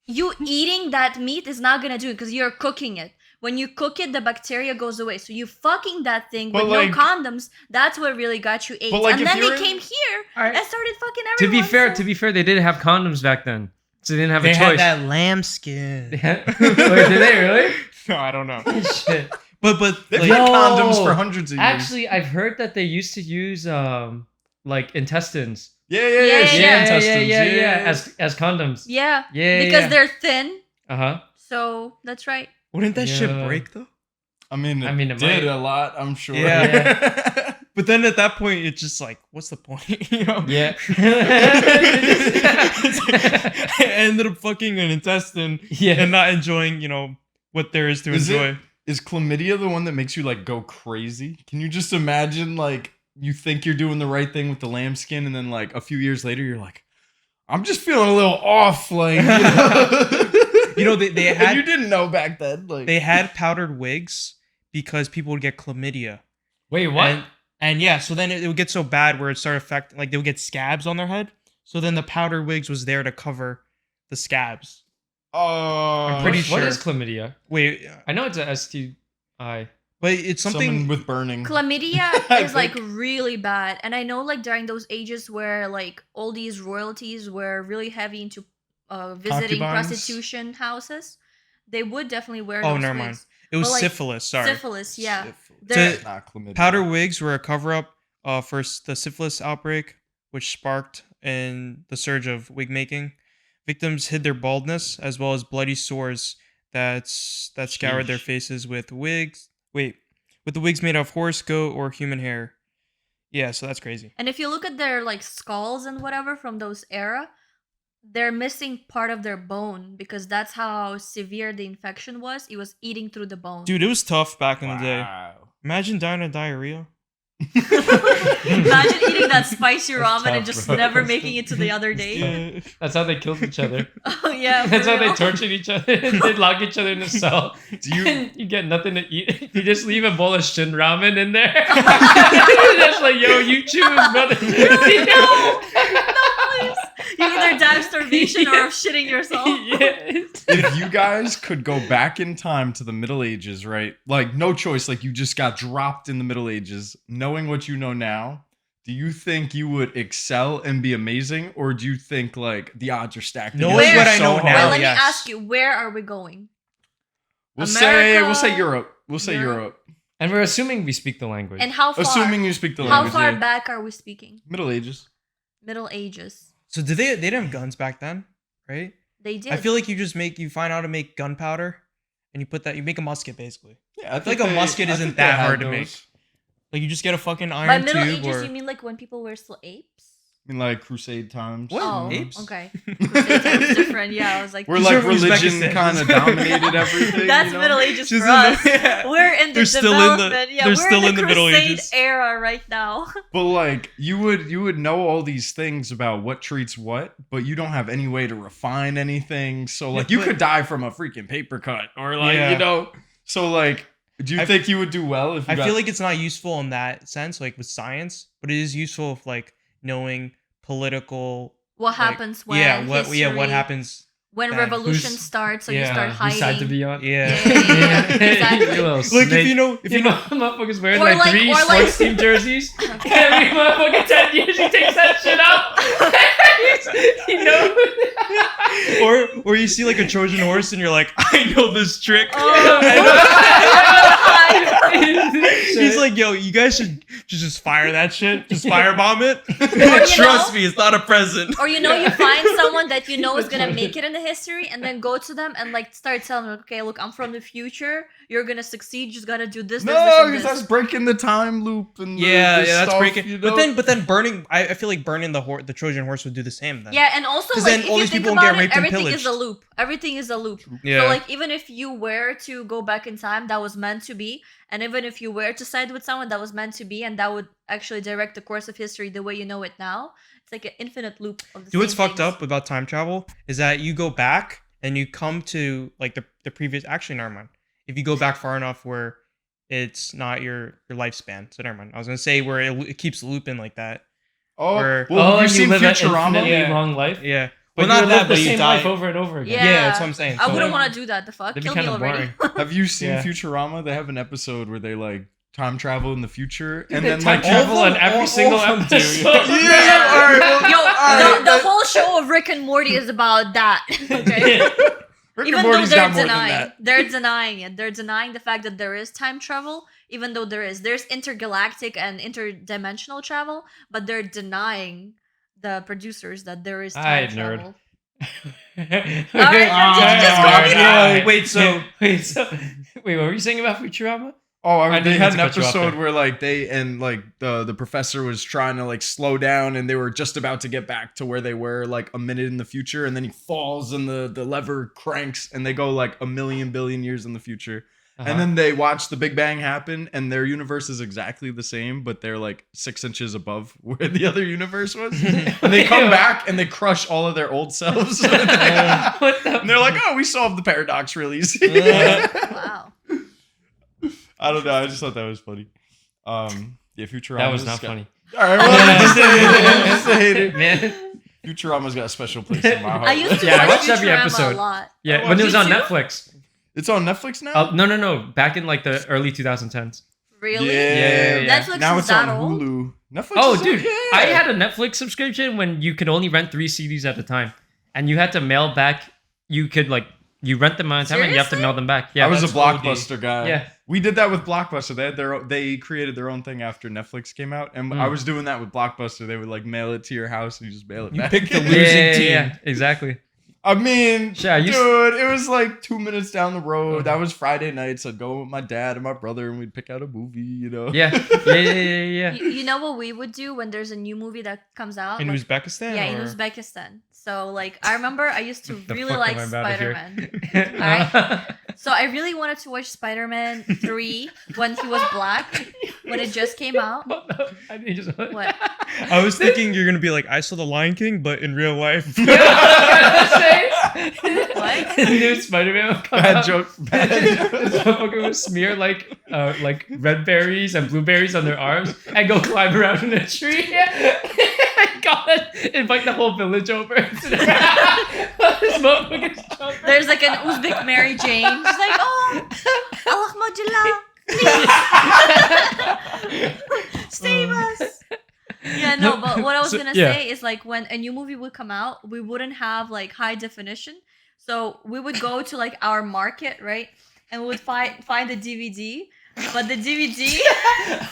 you eating that meat is not gonna do it because you're cooking it. When you cook it, the bacteria goes away. So you fucking that thing But with like- no condoms. That's what really got you AIDS. But like, and if then they you're in- came here Alright. and started fucking To everyone. be fair, they didn't have condoms back then, so they didn't have They a had choice. that lambskin. Wait, did they really? No, I don't know. Shit. But They've like, had No. condoms for hundreds of years. Actually, I've heard that they used to use like intestines. yeah. sheep intestines. As condoms. Yeah, Yeah, because yeah. they're thin. Uh-huh. So that's right. wouldn't that shit Yeah. break though? I mean, I mean, it it did might. a lot, I'm sure. Yeah. But then at that point, it's just like, what's the point? You know? Yeah. I ended up fucking an intestine Yeah. and not enjoying, what there is to Is it- enjoy. Is chlamydia the one that makes you like go crazy? Can you just imagine like you think you're doing the right thing with the lambskin, and then like a few years later you're like, I'm just feeling a little off, like They And had you didn't know back then, like they had powdered wigs because people would get chlamydia. Wait, what? And yeah, so then it would get so bad where it started affecting, like they would get scabs on their head. So then the powdered wigs was there to cover the scabs. I'm pretty What sure. is chlamydia? Wait, I know it's a STI. but it's something. Someone with burning. Chlamydia I is like think. really bad. And I know like during those ages where like all these royalties were really heavy into visiting Concubines? prostitution houses, they would definitely wear Oh, those never wigs. mind. It was But, like, syphilis. Sorry. Syphilis, yeah. Syphilis. They're- So- Not chlamydia. Powder wigs were a cover up for the syphilis outbreak, which sparked in the surge of wig making. Victims hid their baldness as well as bloody sores that scoured their Sheesh. faces with wigs. With the wigs made of horse, goat, or human hair. Yeah, so that's crazy. And if you look at their like skulls and whatever from those era, they're missing part of their bone because that's how severe the infection was. It was eating through the bone. Dude, it was tough back in the day. Wow. Imagine dying of diarrhea. Imagine eating that spicy That's ramen tough, and just bro. never making it to the other day. Yeah. That's how they killed each other. Oh yeah. That's for how they real. tortured each other. They lock each other in a cell. Do you And you get nothing to eat. You just leave a bowl of shin ramen in there. You're just like, yo, you choose, brother. No, please. You either die of starvation or Yeah. of shitting yourself. Yeah. if you guys could go back in time to the Middle Ages, right? Like no choice, like you just got dropped in the Middle Ages, knowing what you know now, do you think you would excel and be amazing, or do you think like the odds are stacked? Knowing against you what I so know hard? now, Well, let yes. me ask you, where are we going? we'll America, say Europe. We'll say Europe. Europe. And we're assuming we speak the language. And how far? Assuming you speak the how language. far yeah. back are we speaking? Middle Ages. Middle Ages. So did they didn't have guns back then, right? They did. I feel like you find how to make gunpowder and you make a musket basically. Yeah, I feel like a musket I isn't think they that had hard to those. make. Like you just get a fucking By iron Middle tube Ages, or you mean like when people were still apes? In like Crusade times. What? Oh, Apes? okay. Crusade times different. Yeah, I was like, Where These like are religion Uzbekistan. kind of dominated everything. that's you know? Middle Ages Just for in the- us. yeah. We're in the They're still in the- development. Yeah, they're we're still in in the the Middle Crusade Ages. era right now. But like you would know all these things about what treats what, but you don't have any way to refine anything. So like Yeah, you but- could die from a freaking paper cut or like Yeah. So like, do you I- think you would do well if you I got, feel like it's not useful in that sense, like with science, but it is useful with like knowing political. What like, happens when what history, happens. when then? revolution Who's- starts, so you start whose side to hiding. be on? Yeah. Exactly. You little Like snake. if you know motherfuckers wearing Or like, like- 3 or like- sports team jerseys. Every motherfucking 10 years he takes that shit out. You know? or you see like a Trojan horse and you're like, I know this trick. Oh. He's like, yo, you guys should just fire that shit. Just firebomb it. you Trust know- me, it's not a present. Or you find someone that you know is gonna make it in the history, and then go to them and like start telling them, okay, look, I'm from the future. You're gonna succeed. You just gotta do this, no, this, because this, that's this. breaking the time loop and the Yeah, that's stuff, breaking. you know? But then burning. I feel like burning the Trojan horse would do the same. Then. Yeah, and also 'Cause like then if all you these think people won't get about it, raped and everything is a pillaged. loop. Everything is a loop. Yeah. So like even if you were to go back in time, that was meant to be, And even if you were to side with someone, that was meant to be, and that would actually direct the course of history the way you know it now. It's like an infinite loop of the Dude, what's same fucked things. up about time travel is that you go back and you come to like the previous. Actually, never mind. If you go back far enough where it's not your lifespan, so never mind. I was gonna say where it keeps looping like that. Oh, Or- well, have you you seen live an Futurama? infinitely Yeah. long life. Yeah. But Well, you not live that, the but you same die. life over and over again. Yeah, that's what I'm saying. I So, wouldn't like- want to do that. The fuck, That'd be kill me kinda already. boring. Have you seen Yeah. Futurama? They have an episode where they like time travel in the future, and They then time like travel all on every single of them do. episode. Yeah, all right. Well, Yo, all right, the whole show of Rick and Morty is about that. Okay. Rick Even and though Morty's they're got more than denying, that. they're denying it. They're denying the fact that there is time travel, even though there's intergalactic and interdimensional travel, but they're denying the producers that there is time Alright, nerd. travel. Alright, did you just call me that? Wait, what were you saying about Futurama? Oh, I they didn't had mean an to cut you off episode there. where like they and like the professor was trying to like slow down, and they were just about to get back to where they were like a minute in the future, and then he falls and the lever cranks, and they go like a million billion years in the future. And then they watch the Big Bang happen, and their universe is exactly the same, but they're like 6 inches above where the other universe was. And they come back and they crush all of their old selves. What the? And they're like, "Oh, we solved the paradox really easy." Wow. I don't know. I just thought that was funny. Yeah, Futurama. That was not funny. All right, well, just a hater. Man. Futurama's got a special place in my heart. I used to Yeah, I watch watched every Futurama episode. a lot. Yeah, Oh, when it was me on too. Netflix. It's on Netflix now. No. Back in like the early 2010s. Really? Yeah. Netflix Now is it's that on old? Hulu. Netflix. Oh, is on- dude, yeah. I had a Netflix subscription when you could only rent 3 CDs at a time, and you had to mail back. You could like you rent them on time, and you have to Seriously? mail them back. Yeah, I was a that's OD. Blockbuster guy. Yeah. We did that with Blockbuster. They created their own thing after Netflix came out, and I was doing that with Blockbuster. They would like mail it to your house, and you just mail it You back. picked the yeah, losing team. yeah, exactly. I mean, Yeah, you- dude, it was like 2 minutes down the road. That was Friday nights. I'd go with my dad and my brother, and we'd pick out a movie. You know. Yeah. You know what we would do when there's a new movie that comes out? In Like- Uzbekistan? yeah, in or- Uzbekistan. So like I remember I used to The really fuck like am I about to hear? Spider-Man. Alright. So I really wanted to watch Spider-Man 3 when he was black, when it just came out. I need just What? I was thinking you're gonna be like, I saw the Lion King, but in real life. What? New Spider-Man will come Bad out. joke. Bad This joke. motherfucker would smear like red berries and blueberries on their arms and go climb around in a tree. God, invite the whole village over. This motherfucker's jumping. There's like an Uzbek Mary Jane. She's like, oh, Allah Majalla, please save us. Yeah, no, but what I was gonna say is like when a new movie would come out, we wouldn't have like high definition. So we would go to like our market, right? And we would find the DVD. But the DVD,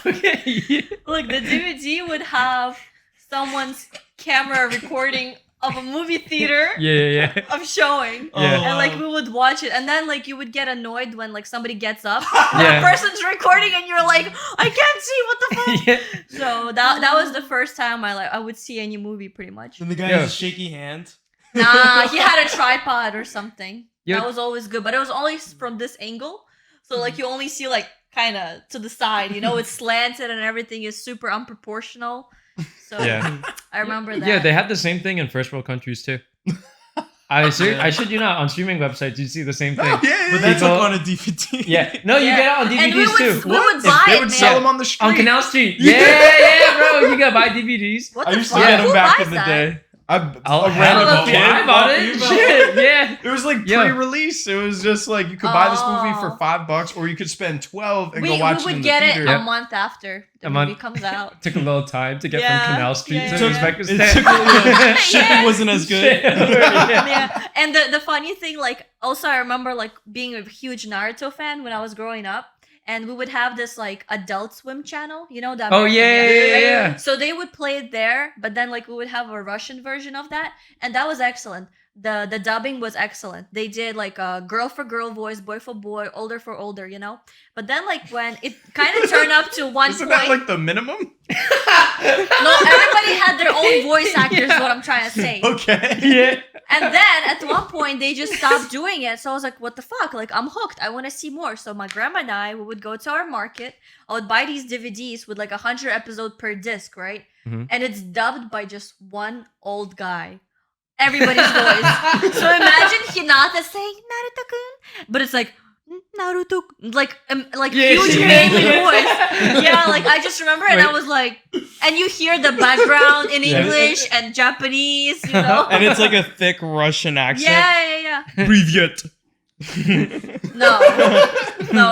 Okay. look, the DVD would have someone's camera recording of a movie theater Yeah. of showing. Yeah. And like we would watch it, and then like you would get annoyed when like somebody gets up, Yeah. the person's recording, and you're like, I can't see what the fuck. Yeah. So that was the first time I would see any movie pretty much. And the guy Yeah. has a shaky hand. Nah, he had a tripod or something. Yeah. That was always good, but it was always from this angle, so like you only see like kind of to the side, you know, it's slanted and everything is super unproportional. So Yeah. I remember that. Yeah, they had the same thing in first world countries too. I shit you not, on streaming websites you see the same thing. But that's People- like on a DVD. Yeah, no, you Yeah. get it on And we DVDs would, too. we would buy They it, would man. sell them on the street. On Canal Street. Yeah, bro, you gotta buy DVDs. What I the used to fuck? get them Who back buys in the that? day. Oh, a hell random of a kid I bought it. bought Shit, yeah. It was like Yeah. pre-release. It was just like you could buy this movie for Oh. $5, or you could spend 12 and We go watch it in would the get it theater. Yeah. a month after the A movie month. comes out. Took a little time to get Yeah, from Canal Street yeah, to yeah. Uzbekistan. It took Yeah. shipping wasn't as good. Yeah. Yeah, and the funny thing, like, also I remember like being a huge Naruto fan when I was growing up, and we would have this like Adult Swim channel, you know that. Oh, American yeah, one, yeah, right? yeah. So they would play it there, but then like we would have a Russian version of that, and that was excellent. The dubbing was excellent. They did like a girl for girl voice, boy for boy, older for older, you know. But then like when it kind of turned up to one Isn't point, that like the minimum? no, everybody had their own voice actors. Is what I'm trying to say. Okay. Yeah. And then at one point they just stopped doing it. So I was like, what the fuck? Like, I'm hooked. I want to see more. So my grandma and I, we would go to our market. I would buy these DVDs with like 100 episodes per disc, right? Mhm. And it's dubbed by just one old guy. Everybody's voice. So imagine Hinata saying Naruto-kun, but it's like Naruto, like huge baby voice. Yeah, like I just remember, and I was like, and you hear the background in English and Japanese, you know. And it's like a thick Russian accent. Yeah. Привет. No,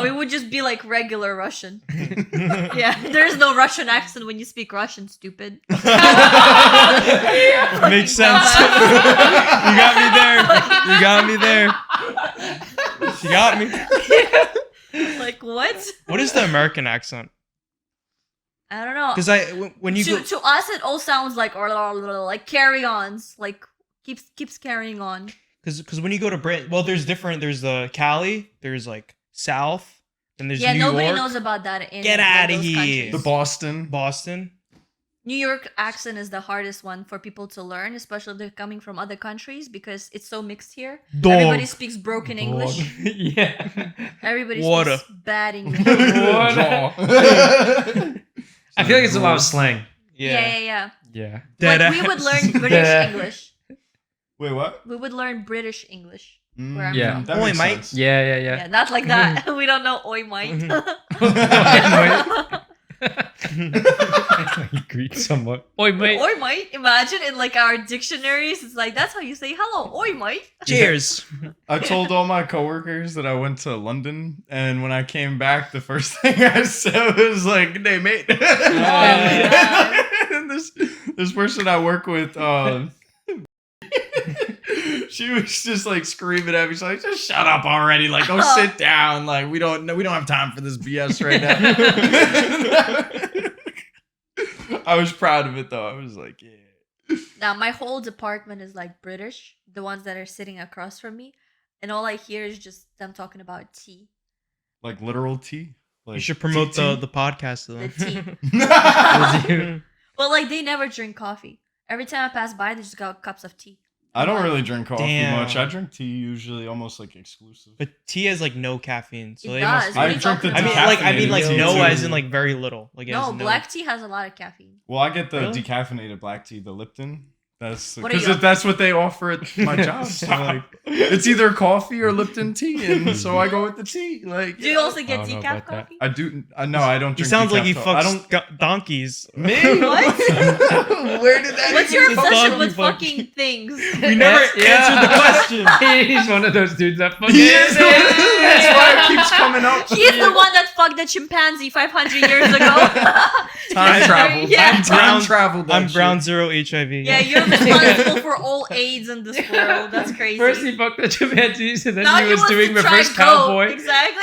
it would just be like regular Russian. Yeah, there's no Russian accent when you speak Russian, stupid. Makes sense. You got me there. You got me there. She got me. Like what? What is the American accent? I don't know. Because when you go, to us, it all sounds like carry-ons, like keeps carrying on. because when you go to Britain, well, there's Cali, there's like South, and there's New nobody York. knows about that in Get like, outta those here. countries. Boston. New York accent is the hardest one for people to learn, especially if they're coming from other countries because it's so mixed here. Dog. Everybody speaks broken English. Yeah. Everybody Water. speaks bad English. I feel like it's a lot of slang. Yeah. Yeah. Dead Like we would learn British English. Wait, what? We would learn British English. Where I'm Yeah. from. That Oi, makes mate. sense. Yeah. Yeah, not like that. We don't know oi mate. You greet someone. Oi, mate. Oi mate. Imagine in like our dictionaries, it's like that's how you say hello. Oi mate. Cheers. I told all my coworkers that I went to London, and when I came back, the first thing I said was like, "Hey, mate." And this person I work with, she was just like screaming at me. She's like, "Just shut up already! Like, go sit down! Like, we don't have time for this BS right now." I was proud of it though. I was like, "Yeah." Now my whole department is like British. The ones that are sitting across from me, and all I hear is just them talking about tea. Like literal tea. Like You should promote tea. the podcast to The them. tea. Well, like they never drink coffee. Every time I pass by, they just got cups of tea. I don't really drink coffee Damn. much. I drink tea usually almost like exclusive. But tea has like no caffeine, so It they does. must. What are I you drink talking the about? I mean like decaffeinated no, tea, as too. in like very little. Like it No, has black tea has a lot of caffeine. Well, I get the Really? decaffeinated black tea, the Lipton. That's What are you because on? that's what they offer at my job. So like, it's either coffee or Lipton tea, and so I go with the tea. Like, Do you also get I don't know decaf about that. coffee? I do. No, I don't. He Drink sounds like he decaf coffee. I don't. fucks donkeys. Me? What? Where did that? What's even your come obsession from? with fucking things? We never answered the question. He's one of those dudes that fucking. He is. That's why it keeps coming up. He's the one that fucked the chimpanzee 500 years ago. Time travel. Yeah. Time travel. that I'm shit. ground zero HIV. Yeah, you're responsible for all AIDS in this world. That's crazy. First he fucked the chimpanzees, and then Now he was wants doing to try reverse coke. cowboy. Exactly.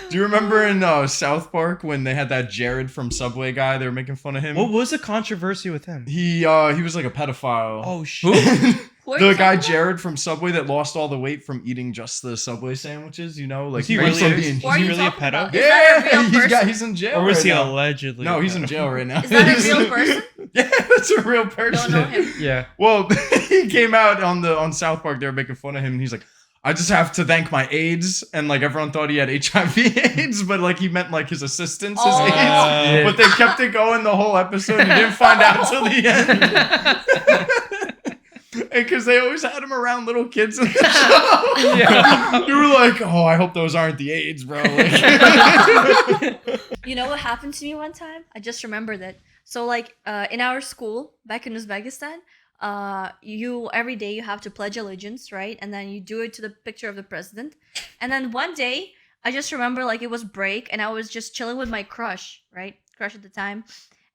Do you remember in South Park when they had that Jared from Subway guy? They were making fun of him. What was the controversy with him? He was like a pedophile. Oh shit. Who are The you guy talking about? Jared from Subway that lost all the weight from eating just the Subway sandwiches, you know, like Is he went really- from is being- Who are he you really a talking pedo? about? Is that a real person? he's in jail. Or was right he now. allegedly? No, a he's in pedo? jail right now. Is that a real person? Yeah, that's a real person. Don't know him. Yeah. Well, he came out on South Park. They were making fun of him, and he's like, "I just have to thank my aides," and like everyone thought he had HIV/AIDS, but like he meant like his assistants, his Oh. aides. Yeah. But they kept it going the whole episode. You didn't find out till the end. Because they always had him around little kids in the show. Yeah. You were like, "Oh, I hope those aren't the AIDS, bro." Like, You know what happened to me one time? I just remembered it. So like in our school back in Uzbekistan, you every day you have to pledge allegiance, right? And then you do it to the picture of the president. And then one day I just remember like it was break and I was just chilling with my crush, right? Crush at the time.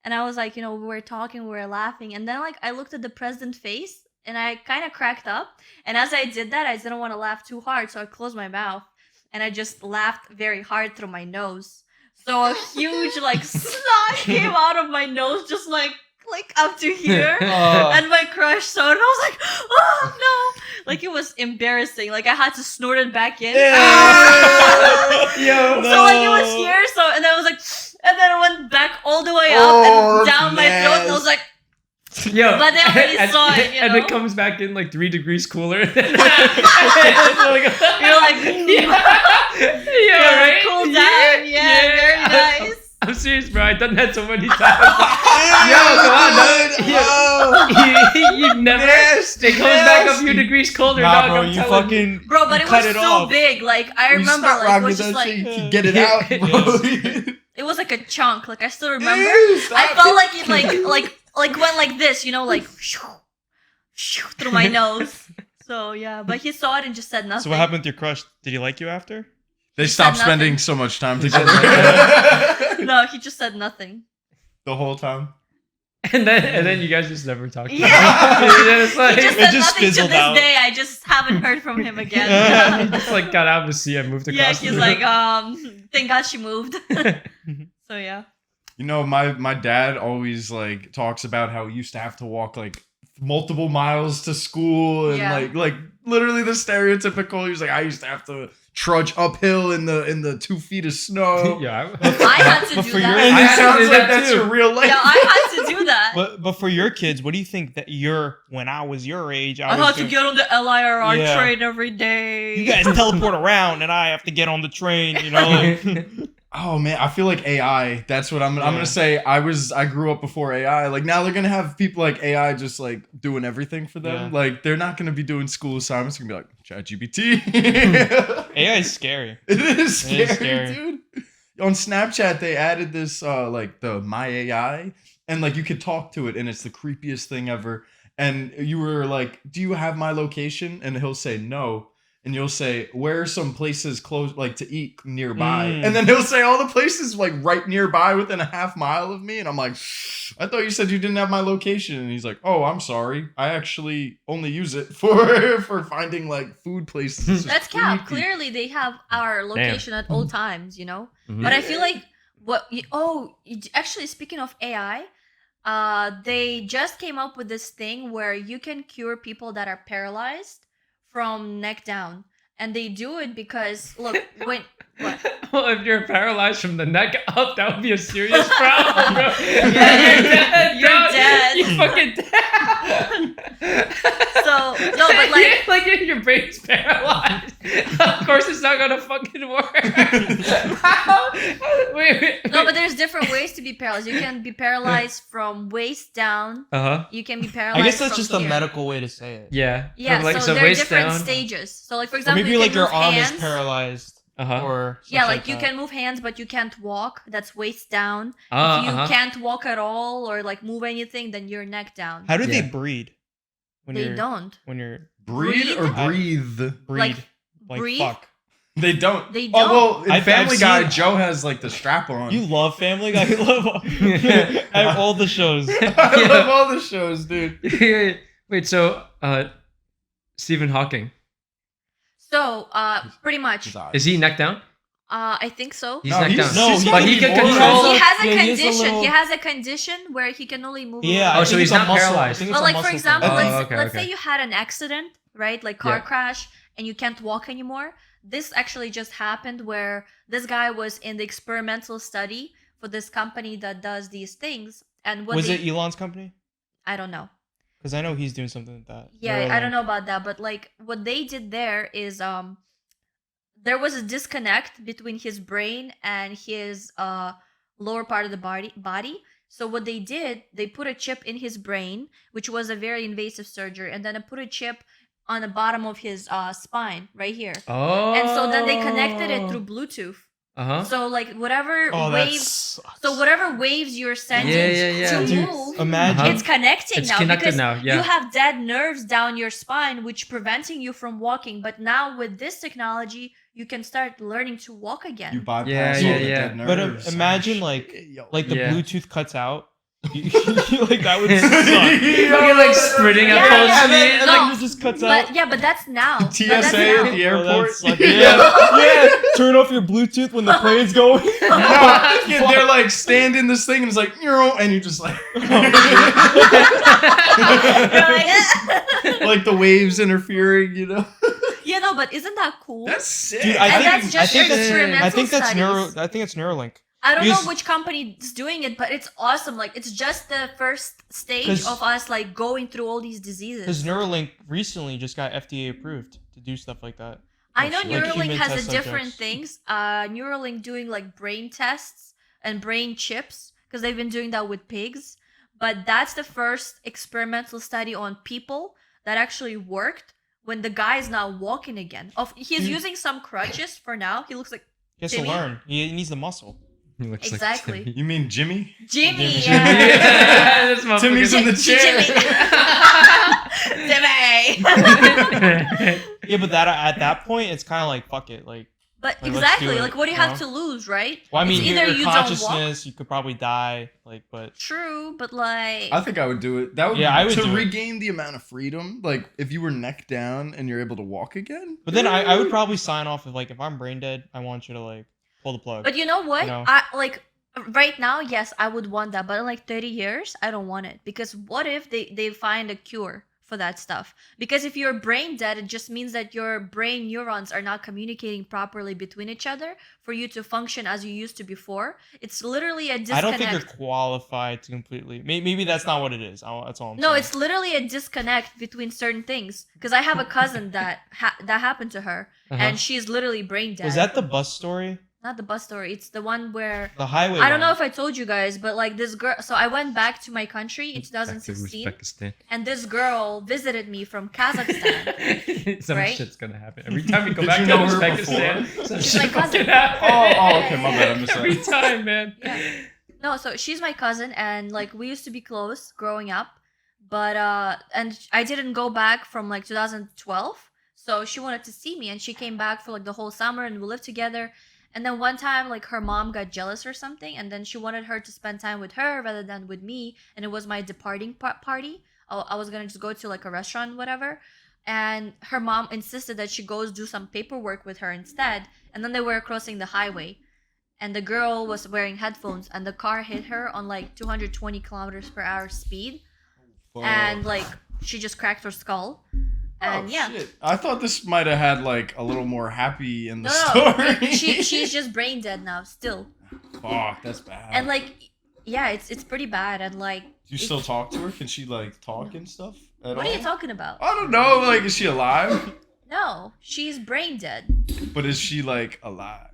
And I was like, we were talking, we were laughing. And then like I looked at the president's face and I kind of cracked up. And as I did that, I didn't want to laugh too hard. So I closed my mouth and I just laughed very hard through my nose. So a huge like snot came out of my nose, just like up to here. And my crush saw it and I was like, oh no. Like it was embarrassing. Like I had to snort it back in. Yo. So like it was here, and then I was like, and then it went back all the way up Oh, and down my throat, and I was like, Yo, But they already saw it, you and know? it comes back in like 3 degrees cooler. You're like, You're like, yeah, right? cool down. Yeah, very nice. I'm serious, bro. I've done that so many times. Yo, come on, dog. You never. Nasty, It comes back a few nasty. degrees colder, Nah, dog. bro, I'm you telling fucking Bro, but you it cut was it so off. big. Like, I You remember, stop like, it rocking was that just shit, like, you get it out, bro. it was like a chunk. Like, I still remember. Ew, stop I felt it. like it, like went like this, you know, like, through my nose. So, yeah. But he saw it and just said nothing. So what happened with your crush? Did he like you after? They stopped nothing. spending so much time together. No, he just said nothing. The whole time. And then you guys just never talked. Yeah. It's like, He just it said just nothing to fizzled this out. day. I just haven't heard from him he again. just like got out of the sea and moved across. Yeah, the he's like, thank God she moved. So yeah. You know, my dad always like talks about how he used to have to walk like multiple miles to school and Yeah. like literally the stereotypical. He was like, I used to have to trudge uphill in the 2 feet of snow. Yeah. I had to But do for your- that. And I it had to sounds do like that that's too. your real life. Yeah, I had to do that. But for your kids, what do you think that when I was your age, I was had to doing- get on the LIRR Yeah. train every day. You guys teleport around, and I have to get on the train. You know, like, Oh man, I feel like AI. That's what I'm Yeah. gonna say. I grew up before AI. Like now they're gonna have people like AI just like doing everything for them. Yeah. Like they're not gonna be doing school assignments. They're gonna be like ChatGPT. AI is scary. It is scary, It is scary. dude. On Snapchat, they added this like the My AI, and like you could talk to it, and it's the creepiest thing ever. And you were like, "Do you have my location?" And he'll say no. And you'll say, "Where are some places close, like to eat nearby?" Mm. And then he'll say all the places like right nearby within a half mile of me. And I'm like, "I thought you said you didn't have my location." And he's like, "Oh, I'm sorry. I actually only use it for finding like food places." It's just That's cap. creepy. Clearly, they have our location at all times, you know? Mhm. But I feel like actually, speaking of AI, they just came up with this thing where you can cure people that are paralyzed from neck down. And they do it because, look, what? Well, if you're paralyzed from the neck up, that would be a serious problem, bro. Yeah, you're dog. dead. You're fucking dead. So, no, but like, like your brain's paralyzed. Of course, it's not gonna fucking work. How? Wait. no, but there's different ways to be paralyzed. You can be paralyzed from waist down. Uh-huh. You can be paralyzed. I guess that's from just a here. medical way to say it. Yeah. Yeah, From, like, so there are waist different down. stages. So, like for Or example, maybe you like can your move arm hands. is paralyzed, Uh-huh. or Yeah, something like you that. can move hands, but you can't walk. That's waist down. If you Uh-huh. can't walk at all or like move anything, then you're neck down. How do they Yeah. breed? When They you're, don't. When you're Breed or breathe? breed, like breathe? fuck. They don't. They Oh don't. well, in I've Family Guy, seen- Joe has like the strap on. You love Family Guy. You love all the shows. I love all the shows, dude. Wait, so Stephen Hawking, So, pretty much. is he neck down? I think so. He's No, neck he's- down. No, he's he but gotta he be can born. control. He has a Yeah, he is a condition. little- He has a condition where he can only move. Yeah. a I Oh, so think he's it's a not muscle- paralyzed. I think it's Well, a like for muscle example, thing. Oh, let's okay, let's okay. say you had an accident, right? Like car Yeah. crash, and you can't walk anymore. This actually just happened where this guy was in the experimental study for this company that does these things, and what Was they, it Elon's company? I don't know. Because I know he's doing something like that. Yeah, I don't Neuralink. know about that, but like what they did there is there was a disconnect between his brain and his lower part of the body. So what they did, they put a chip in his brain, which was a very invasive surgery, and then they put a chip on the bottom of his spine right here. Oh. And so then they connected it through Bluetooth. Uh-huh. So like whatever Oh, that waves, sucks. so whatever waves you're sending Yeah. to Dude, move, imagine. Uh-huh. it's connecting It's now connected because now, yeah. you have dead nerves down your spine, which preventing you from walking. But now with this technology, you can start learning to walk again. You bypass Yeah, all yeah, the yeah. dead But nerves. imagine like the Yeah. Bluetooth cuts out. Like that would suck. Fucking like sprinting at Yeah, full yeah. speed. And No, it just cuts out. but yeah, but that's now. But that's TSA now. at the airport. Yeah. Turn off your Bluetooth when the plane's going. No, they're like stand in this thing and it's like, and you just like You're like, like the waves interfering, you know. yeah, no, but isn't that cool? That's sick. Dude, And that's just I think experimental I think that's studies. I think it's Neuralink. I don't Because- know which company is doing it, but it's awesome. Like it's just the first stage 'Cause- of us like going through all these diseases. Because Neuralink recently just got FDA approved to do stuff like that. I know Like Neuralink human has test a different subjects. things. Neuralink doing like brain tests and brain chips because they've been doing that with pigs. But that's the first experimental study on people that actually worked when the guy is not walking again. He's Dude. using some crutches for now. He looks like He has to Timmy? learn. He needs the muscle. He looks Exactly. Like You mean Jimmy? Jimmy. Jimmy. Yeah. This motherfucker- Timmy's in the chair. Jimmy. Yeah, but that at that point, it's kind of like fuck it. Like, But Like, let's exactly, do it, like what do you you have know? to lose, right? well, I mean, It's your, either your you don't walk. consciousness, you could probably die. Like, but True, but like I think I would do it. That would Yeah, I would to do it. regain the amount of freedom. Like if you were neck down and you're able to walk again. but then I would probably sign off if like if I'm brain dead, I want you to like pull the plug. But you know what? You know? I like right now, yes, I would want that, but in like 30 years, I don't want it because what if they find a cure for that stuff? Because if you're brain dead, it just means that your brain neurons are not communicating properly between each other for you to function as you used to before. It's literally a I disconnect. don't think you're qualified to completely. Maybe that's not what it is. That's all I'm No, saying. it's literally a disconnect between certain things. Because I have a cousin that that happened to her, Uh-huh. and she's literally brain dead. Was that the bus story? Not the bus story? It's the one where The highway. I don't know one. if I told you guys, but like this girl. So I went back to my country in Back to 2016, Uzbekistan. and this girl visited me from Kazakhstan. Some Right? shit's gonna happen every time we go Did back you to know her Uzbekistan. Some She's shit my cousin. fucking happens. Oh, okay, my bad. I missed Every that. time, man. Yeah. No, so she's my cousin, and like we used to be close growing up, but and I didn't go back from like 2012. So she wanted to see me, and she came back for like the whole summer, and we lived together. And then one time, like her mom got jealous or something, and then she wanted her to spend time with her rather than with me. And it was my departing party. I was gonna just go to like a restaurant, whatever. And her mom insisted that she goes do some paperwork with her instead. And then they were crossing the highway, and the girl was wearing headphones, and the car hit her on like 220 kilometers per hour speed, and like she just cracked her skull. And yeah. Shit. I thought this might have had like a little more happy in the No, story. she's just brain dead now still. Fuck, that's bad. And like yeah, it's pretty bad. And like do you still talk to her? Can she like talk and stuff at what all? are you talking about? I don't know. Like, is she alive? No, she's brain dead. But is she like alive?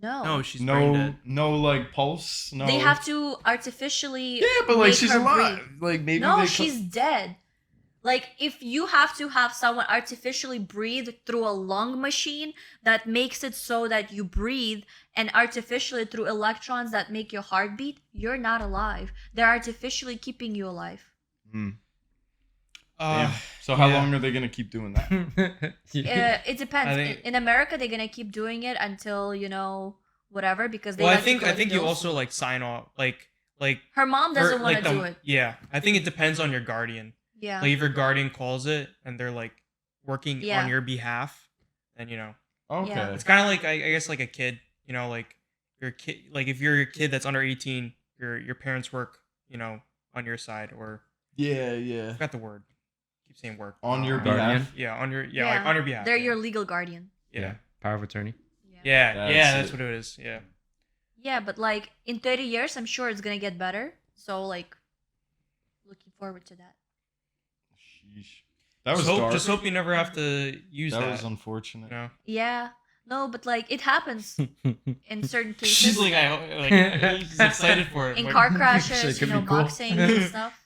No, she's brain No, dead. no, like pulse. No. They have to artificially Yeah, but like make she's her alive. breathe. Like maybe No, they she's dead. Like if you have to have someone artificially breathe through a lung machine that makes it so that you breathe, and artificially through electrons that make your heart beat, you're not alive. They're artificially keeping you alive. Hmm. Uh, Damn. So how yeah. long are they gonna keep doing that? It depends. I think- In America, they're gonna keep doing it until whatever because they. well, I like to think collect you bills. also like sign off like Her mom doesn't or, want like to the- do it. Yeah, I think it depends on your guardian. Yeah. Like if your guardian calls it and they're like working Yeah. on your behalf, then Okay. Yeah. it's kind of like I guess like a kid. Like your kid. Like if you're a kid that's under 18, your parents work on your side or Yeah, I yeah. forgot the word. Keep saying work. On your Guardian? behalf. Yeah, on your like on your behalf. They're yeah. your legal guardian. yeah. Power of attorney. Yeah, That's that's it. what it is. Yeah. Yeah, but like in 30 years, I'm sure it's gonna get better. So like, looking forward to that. Sheesh. That was just hope, dark. just hope you never have to use that. that was unfortunate. Yeah. No, but like it happens in certain cases. She's like, she's excited for it. in Like, car Shit, crashes, could be cool. boxing and stuff.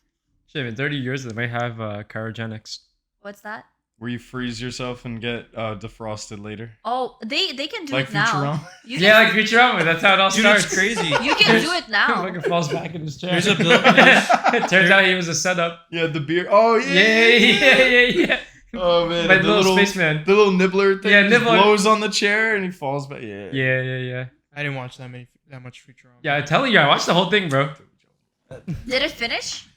Shit, in 30 years, they might have cryogenics. What's that? Where you freeze yourself and get defrosted later. Oh, they can do Like it now. Futurama. You Yeah, can, like Futurama. That's how it all Dude, starts. it's crazy. you can do it now. Fucking falls back in his chair. There's a bill. It turns out he was a setup. Yeah, the beer. Oh yeah. Yeah. Oh man, By the the little spaceman. The little nibbler thing. Yeah, just nibbler. blows on the chair and he falls back. Yeah. Yeah. I didn't watch that much Futurama. Yeah, I'm telling you, I watched the whole thing, bro. Did it finish?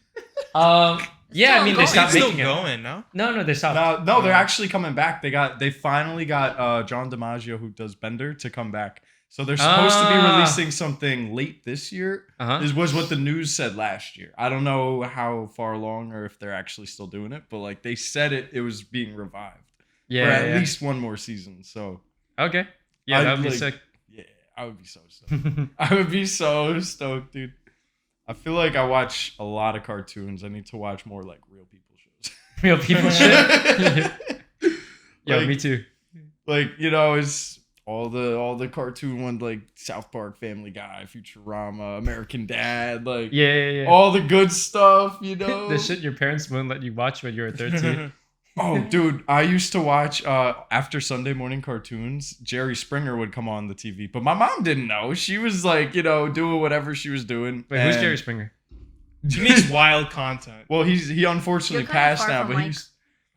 Yeah, I mean, they going. stopped It's still making it. going, no? No, they stopped. No, they're actually coming back. They finally got John DiMaggio, who does Bender, to come back. So they're supposed to be Ah. releasing something late this year. Uh-huh. Was what the news said last year. I don't know how far along or if they're actually still doing it, but like they said it was being revived Yeah, for at yeah. least one more season. So Okay. Yeah, I, that would be like, sick. yeah, I would be so stoked. I would be so stoked, dude. I feel like I watch a lot of cartoons. I need to watch more like real people shows. Real people shit. Yo, Like- me too. Like, you know, it's all the cartoon ones like South Park, Family Guy, Futurama, American Dad, like Yeah. all the good stuff, you know. The shit your parents wouldn't let you watch when you were 13. Oh, dude, I used to watch after Sunday morning cartoons. Jerry Springer would come on the TV, but my mom didn't know. She was like, you know, doing whatever she was doing. Wait, who's And- Jerry Springer? He makes wild content. Well, he unfortunately You're kinda passed far now, from but Mike.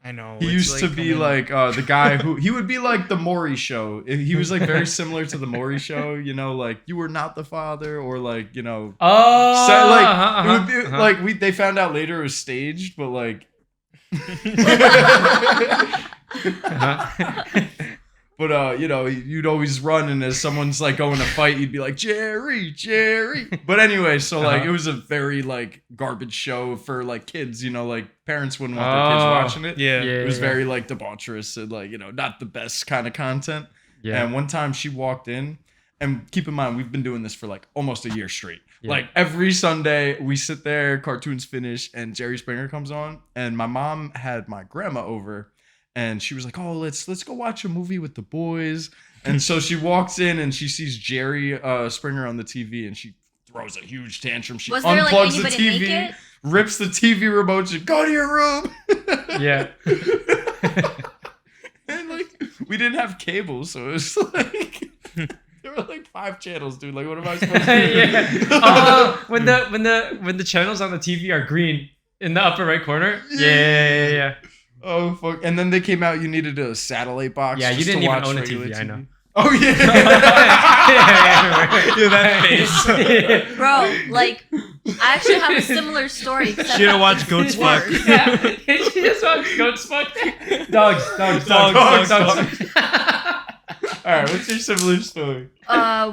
I know. he it's used to like be coming- like the guy who he would be like the Maury Show. He was like very similar to the Maury Show, you know, like you were not the father, or like, you know, Oh, so, like it would be like they found out later it was staged, but like But you know, you'd always run, and as someone's like going to fight, you'd be like, Jerry. But anyway, so like it was a very like garbage show for like kids, you know, like parents wouldn't want their kids watching it. Yeah. It was very like debaucherous and like, you know, not the best kind of content. Yeah. And one time she walked in, and keep in mind, we've been doing this for like almost a year straight. Yeah. Like every Sunday we sit there, cartoons finish, and Jerry Springer comes on. And my mom had my grandma over, and she was like, "Oh, let's go watch a movie with the boys." And so she walks in and she sees Jerry Springer on the TV, and she throws a huge tantrum. She Was there like unplugs the anybody TV, naked? rips the TV remote, and go to your room. Yeah. And like we didn't have cable, so it was like there were like 5 channels, dude. Like, what am I supposed to do? Yeah. Oh, when the channels on the TV are green in the upper right corner. Yeah. Oh fuck! And then they came out. You needed a satellite box. Yeah, you just didn't to even watch own a regular TV, I know. Oh yeah. Yeah, that face. Bro, like, I actually have a similar story. She had to watch goats fuck. Worse. Yeah. She just watched goats fuck. Dogs. Dogs. All right, what's your similar story?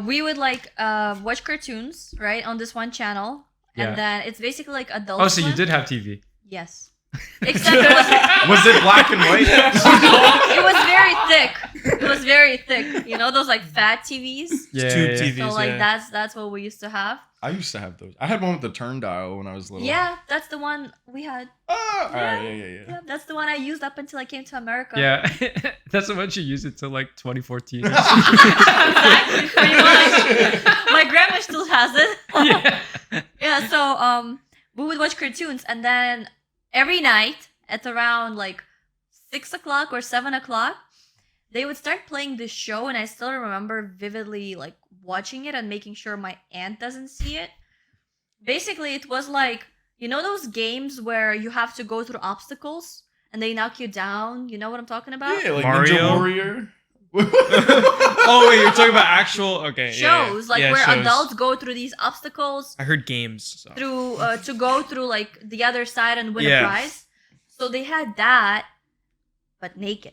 We would like watch cartoons, right, on this one channel, Yeah. and then it's basically like adult. Oh, so you Swim. did have TV. Yes. Except it was Was it black and white? it was very thick. It was very thick. You know those like fat TVs. Yeah. Tube yeah. TVs. So like yeah. that's what we used to have. I used to have those. I had one with the turn dial when I was little. Yeah, that's the one we had. Oh, all right. Yeah. Yeah, that's the one I used up until I came to America. Yeah. That's the one she used until like 2014. Exactly, pretty much. My grandma still has it. Yeah. Yeah, so we would watch cartoons, and then every night at around like 6 o'clock or 7 o'clock, they would start playing this show, and I still remember vividly like watching it and making sure my aunt doesn't see it. Basically, it was like, you know those games where you have to go through obstacles and they knock you down? You know what I'm talking about? Yeah, like Mario? Ninja Warrior. Oh wait, you're talking about actual okay Shows like yeah, where shows. adults go through these obstacles I heard games. So. through to go through like the other side and win Yeah. a prize. So they had that, but naked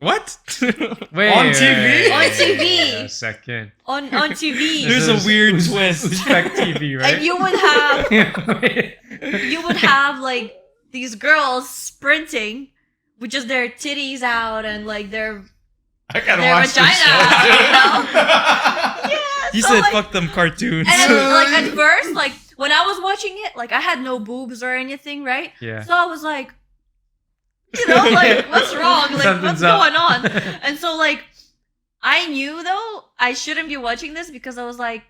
What? Wait, On TV? On TV. Wait a second. on TV. There's a weird twist. Uzbek TV, right? And you would have Wait. you would have like these girls sprinting with just their titties out and like their I gotta Their watch vagina, this show. yeah. He so, said, like, "Fuck them cartoons." And then, like at first, like when I was watching it, like I had no boobs or anything, right? Yeah. So I was like, you know, like what's wrong? Like Something's what's up. going on? And so like I knew though I shouldn't be watching this because I was like,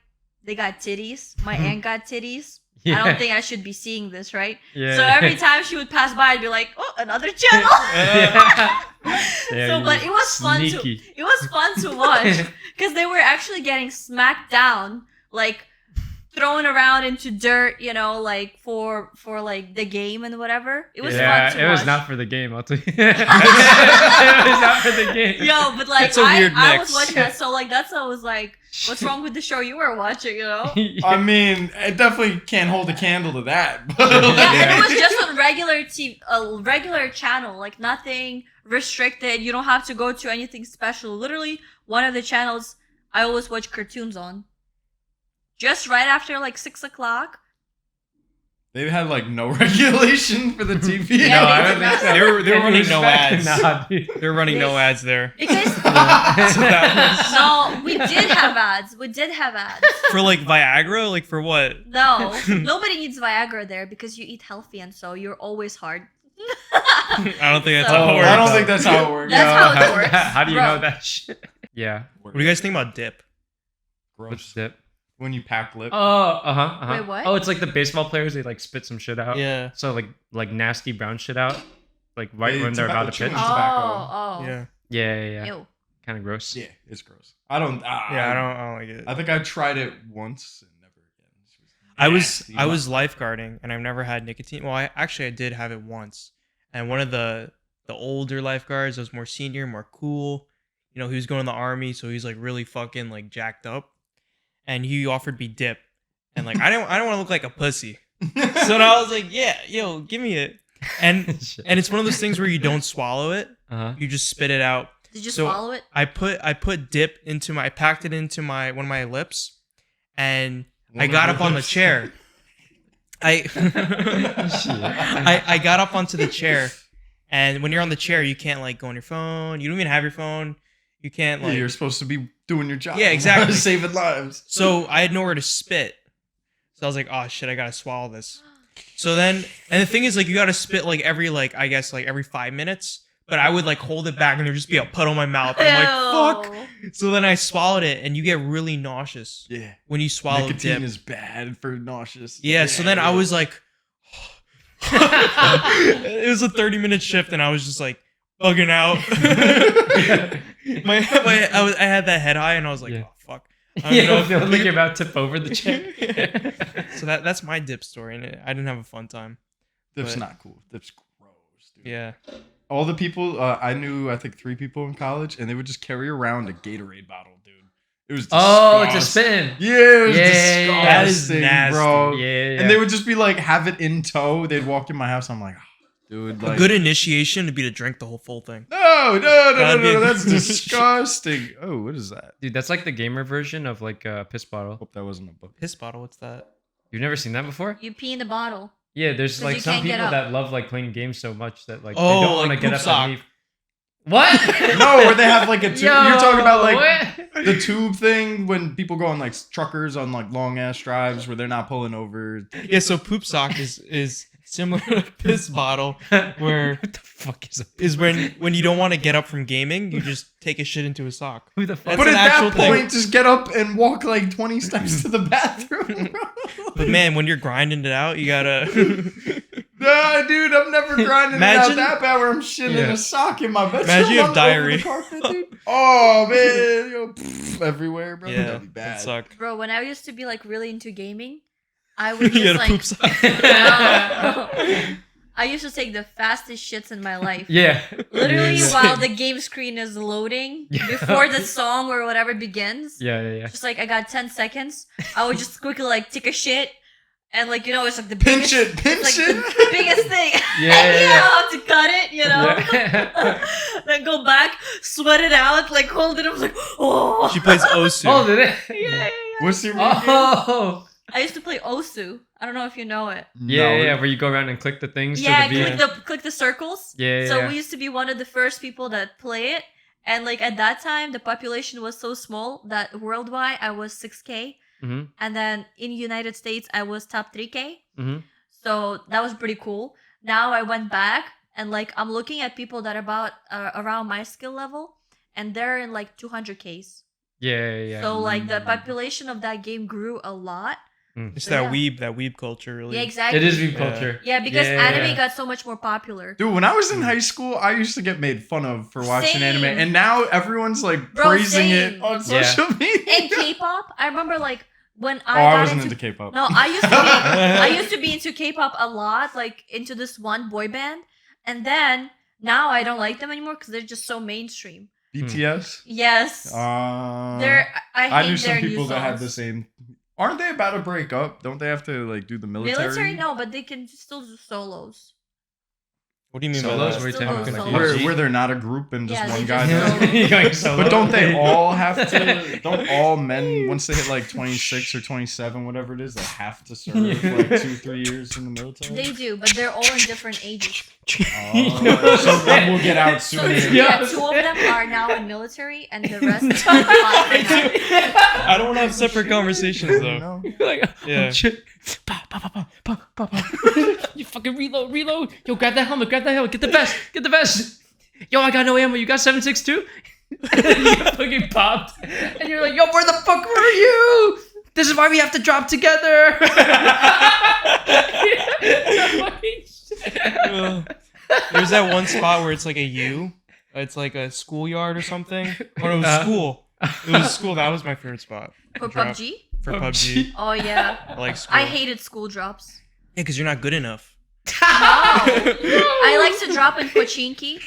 they got titties. My aunt got titties. I don't think I should be seeing this, right? Yeah. So every time she would pass by, I'd be like, oh, another channel. Yeah. Yeah, So, you but it was fun to sneaky. it was fun to watch because they were actually getting smacked down, like thrown around into dirt, you know, like for like the game and whatever. It was Yeah, fun to it watch. was not for the game, I'll tell you. It was not for the game. Yo, but like That's a weird I was mix. watching that, so like that's what I was like, what's wrong with the show you were watching, you know? I mean, it definitely can't hold a candle to that. But Yeah, like, and it was just on regular TV, a regular channel, like nothing restricted. You don't have to go to anything special. Literally, one of the channels I always watch cartoons on. Just right after like 6 o'clock. They had like no regulation for the TV. Yeah, No, I they don't did think so. They were Any running no respect? ads. Nah, dude. They're running no ads there. Because So that no, we did have ads. We did have ads. was for like Viagra, like for what? No, nobody needs Viagra there because you eat healthy and so you're always hard. I don't think that's So- how it works. I don't think that's how it works. That's how it How, works, how do you bro. know that shit? Yeah. What do you guys think about dip? What's Gross. dip? When you pack lip. Oh, uh-huh. Wait, what? Oh, it's like the baseball players, they like spit some shit out. Yeah. So like nasty brown shit out. Like right Hey, when they're about to chewing pitch. tobacco. Oh. Yeah. Yeah. Ew. Kind of gross. Yeah, it's gross. I don't. Yeah, I don't like it. I think I tried it once and never again. It was nasty. I was lifeguarding and I've never had nicotine. Well, I did have it once. And one of the older lifeguards was more senior, more cool. You know, he was going to the army, so he's like really fucking like jacked up. And he offered me dip. And like I don't want to look like a pussy. So I was like, yeah, yo, give me it. And Shit. and it's one of those things where you don't swallow it. Uh-huh. You just spit it out. Did you So- swallow it? I put dip into I packed it into one of my lips, and I got up on the chair. I got up onto the chair, and when you're on the chair, you can't like go on your phone. You don't even have your phone. You can't Yeah, like. you're supposed to be doing your job. Yeah, exactly. Saving lives. So I had nowhere to spit. So I was like, oh shit, I gotta swallow this. So then, and the thing is, like, you gotta spit like every I guess like every 5 minutes. But I would like hold it back and there'd just be a puddle in my mouth. And I'm like, fuck. Ew. So then I swallowed it, and you get really nauseous Yeah. when you swallow Nicotine dip. is bad for nauseous. Yeah, so then I was like, it was a 30-minute shift, and I was just like bugging out. I had that head high, and I was like, Yeah. oh fuck. I don't Yeah, know it if- feels like you're about to tip over the chair. So that's my dip story, and I didn't have a fun time. Dip's but- not cool. Dip's gross, dude. Yeah, All the people I knew, I think 3 people in college, and they would just carry around a Gatorade bottle, dude. It was Oh, it's a disgusting. spin. Yeah, it was Yeah, disgusting, that is nasty. bro. Yeah. And they would just be like, have it in tow. They'd walk in my house. I'm like, oh, dude, a like, good initiation would be to drink the whole full thing. no, That'd be a- that's disgusting. Oh, what is that? Dude, that's like the gamer version of like a piss bottle. Hope that wasn't a book. Piss bottle, what's that? You've never seen that before? You pee in the bottle. Yeah, there's 'Cause like you some can't get people up. that love like playing games so much that like they Oh, don't want to like get poop up sock. and leave. What? No, where they have like a tube. You're talking about like what? the tube thing when people go on like truckers on like long ass drives where they're not pulling over. Yeah, so poop sock is similar to piss bottle, where What the fuck is a is when you don't want to get up from gaming, you just take a shit into a sock. who the fuck? That's But an at actual that thing. point, just get up and walk like 20 steps to the bathroom. Bro. But man, when you're grinding it out, you gotta. Nah, dude, I'm never grinding Imagine- it out that bad where I'm shitting in Yeah. a sock in my bedroom. Imagine you have all over diarrhea. the carpet, dude. Oh man, yo, everywhere, bro. Yeah, That'd be bad. that suck. Bro, when I used to be like really into gaming, I would You just had a like poop sock. No. I used to take the fastest shits in my life. Yeah. Literally Yeah. while the game screen is loading, Yeah. before the song or whatever begins. Yeah. Just like I got 10 seconds, I would just quickly like take a shit. And like, you know, it's like the Pinch biggest, it, pinch like it. the biggest thing. Yeah. You know how to cut it, you know? Yeah. Then go back, sweat it out, like hold it. I was like, oh. She plays Osu. Oh, did it? Yeah. What's your Oh. I used to play Osu. I don't know if you know it. Yeah, where you go around and click the things Yeah, to the beat. click the circles. Yeah, So yeah. we used to be one of the first people that play it. And like at that time, the population was so small that worldwide I was 6K. Mhm. And then in United States, I was top 3K. Mhm. So that was pretty cool. Now I went back and like I'm looking at people that are about around my skill level, and they're in like 200Ks. Yeah. So like the population of that game grew a lot. It's So, that yeah. weeb culture, really. Yeah, exactly. It is weeb Yeah. culture. Yeah, because Yeah. anime got so much more popular. Dude, when I was in high school, I used to get made fun of for watching Same. anime, and now everyone's like Bro, praising same. it on Yeah. social media. And K-pop, I remember like when Oh, I I got wasn't into into K-pop. No, I used to be into K-pop a lot, like into this one boy band, and then now I don't like them anymore because they're just so mainstream. BTS. Yes, they're. I hate I knew some their people new that had songs. the same. Aren't they about to break up? Don't they have to like do the military? Military, no, but they can still do solos. What do you mean Solos by where you that? tell them Still confused. go Where they're not a group and just Yeah, one they guy just does go- it. You're going solo. But don't they all have to? Don't all men, once they hit like 26 or 27, whatever it is, they have to serve like 2-3 years in the military? They do, but they're all in different ages. Oh, so one will get out So sooner. yeah, 2 of them are now in military, and the rest are fine now. I don't want to have separate conversations though. No. Like, Yeah. oh shit. Pow, pow, pow, pow, pow, pow, pow. You fucking reload. Yo, grab that helmet, get the vest. Yo, I got no ammo. You got 7.62? You fucking popped. And you're like, yo, where the fuck were you? This is why we have to drop together. There's that one spot where it's like a U. It's like a schoolyard or something. Or it was school. It was school. That was my favorite spot. For Drop. PUBG? For PUBG. Oh yeah. I like school. I hated school drops. Yeah, because you're not good enough. I like to drop in Pochinki.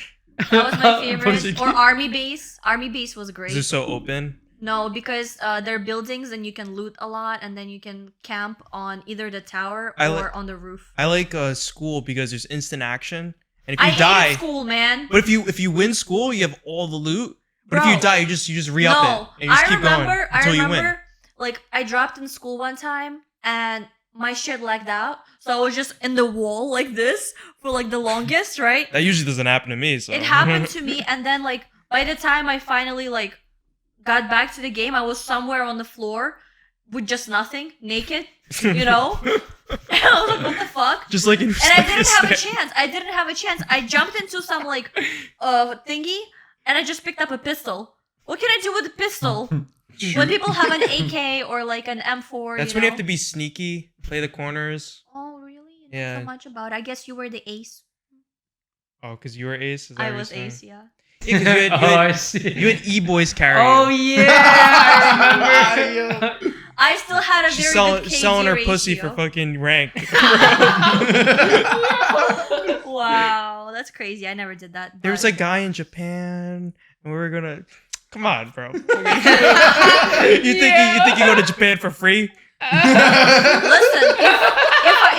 That was my favorite. Pochinki. Or Army Base. Army Base was great. Is it so open? No, because they're buildings and you can loot a lot, and then you can camp on either the tower I or li- on the roof. I like school because there's instant action. And if I you die, hated school, man. but if you win school, you have all the loot. But if Bro. you die, you just re-up No, it and you just I keep going remember. until you win. Like I dropped in school one time and my shit lagged out, so I was just in the wall like this for like the longest, right? That usually doesn't happen to me. So It happened to me, and then like by the time I finally like got back to the game, I was somewhere on the floor with just nothing, naked, you know. And I was like, what the fuck? Just like in And I didn't have a chance. I jumped into some like thingy, and I just picked up a pistol. What can I do with a pistol? When people have an AK or like an M4, That's you when know? you have to be sneaky, play the corners. Oh, really? You know Yeah. so much about it. I guess you were the ace. Oh, because you were ace. Is that I what was you're saying? ace, yeah. Yeah, 'cause you had, I see. you had e-boys carry. Oh yeah, I remember. I still had a She's very good selling her KD pussy for ratio. fucking rank. Wow, that's crazy. I never did that. There was but- a guy in Japan, and we were gonna. Come on, bro. you think you go to Japan for free? Listen,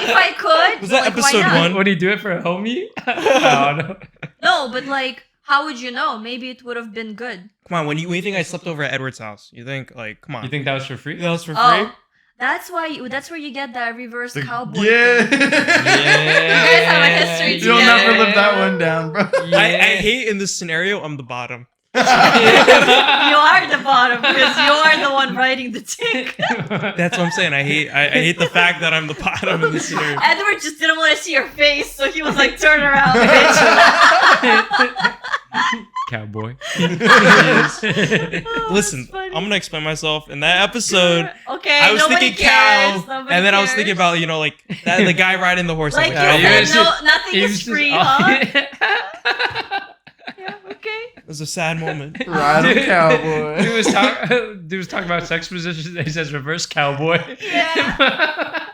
if I could, Was that like, why episode not? 1? What do you do it for a homie? No. No, but like, how would you know? Maybe it would have been good. Come on, when you think I slept over at Edward's house, you think like, come on, You think that was for free? that was for free? Oh, that's why. That's where you get that reverse cowboy. Yeah. thing. You guys have a history You'll together. never live that one down, bro. I hate in this scenario. I'm the bottom. You are the bottom because you are the one writing the tick. That's what I'm saying. I hate the fact that I'm the bottom in this scenario. Edward just didn't want to see your face, so he was like, "Turn around, bitch." Cowboy. Listen, funny. I'm gonna explain myself. In that episode, Okay, I was nobody thinking cares, cow, nobody and then I was cares. thinking about like the guy riding the horse. Like I'm you like, said, no, nothing is free, huh? Yeah, okay. it was a sad moment. Ride a cowboy. Dude was talking about sex positions. And he says reverse cowboy. Yeah.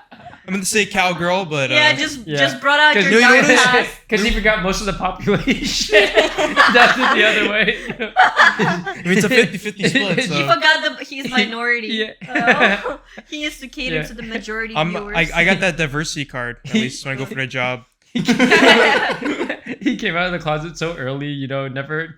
I'm gonna say cowgirl, but Yeah, just Yeah. brought out your you dark notice- past. Because he forgot most of the population. That's it the other way. I mean, it's a 50-50 split. He So forgot he's minority. Yeah. Oh, he needs to cater Yeah. to the majority I viewers. got that diversity card at least when I go for the job. He came out of the closet so early, you know, never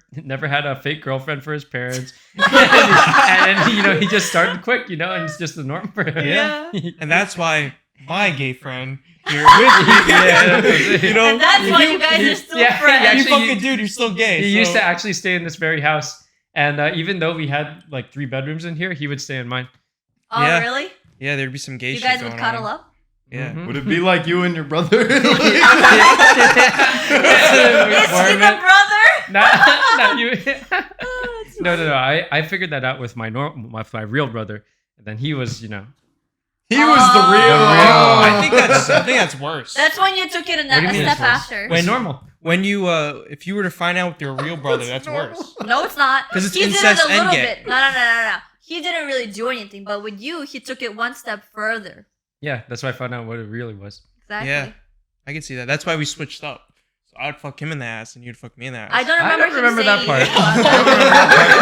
had a fake girlfriend for his parents. And then, he just started quick, and it's just the norm for him. Yeah. And that's why my gay friend here with me. Yeah, that's it. And that's why you guys are still yeah, friends. yeah, you actually, fucking dude, you're still gay. He so- used to actually stay in this very house. And even though we had like 3 bedrooms in here, he would stay in mine. Oh, Yeah. really? Yeah, there'd be some gay You shit guys going would cuddle on. up? Yeah. Mhm. Would it be like you and your brother? Is he the brother? Not you. Oh, it's No. I figured that out with my real brother. And then he was, He was the Oh. real. Oh. I think that's worse. That's when you took it What do you a mean step it's worse? after. When- it's normal. when you if you were to find out with your real brother, that's worse. No, it's not. 'Cause it's he did incest it a and little gay. bit. No. He didn't really do anything, but with you, he took it one step further. Yeah, that's why I found out what it really was. Exactly. Yeah. I can see that. That's why we switched up. I'd fuck him in the ass and you'd fuck me in the ass. I don't remember. I don't remember that saying part. it.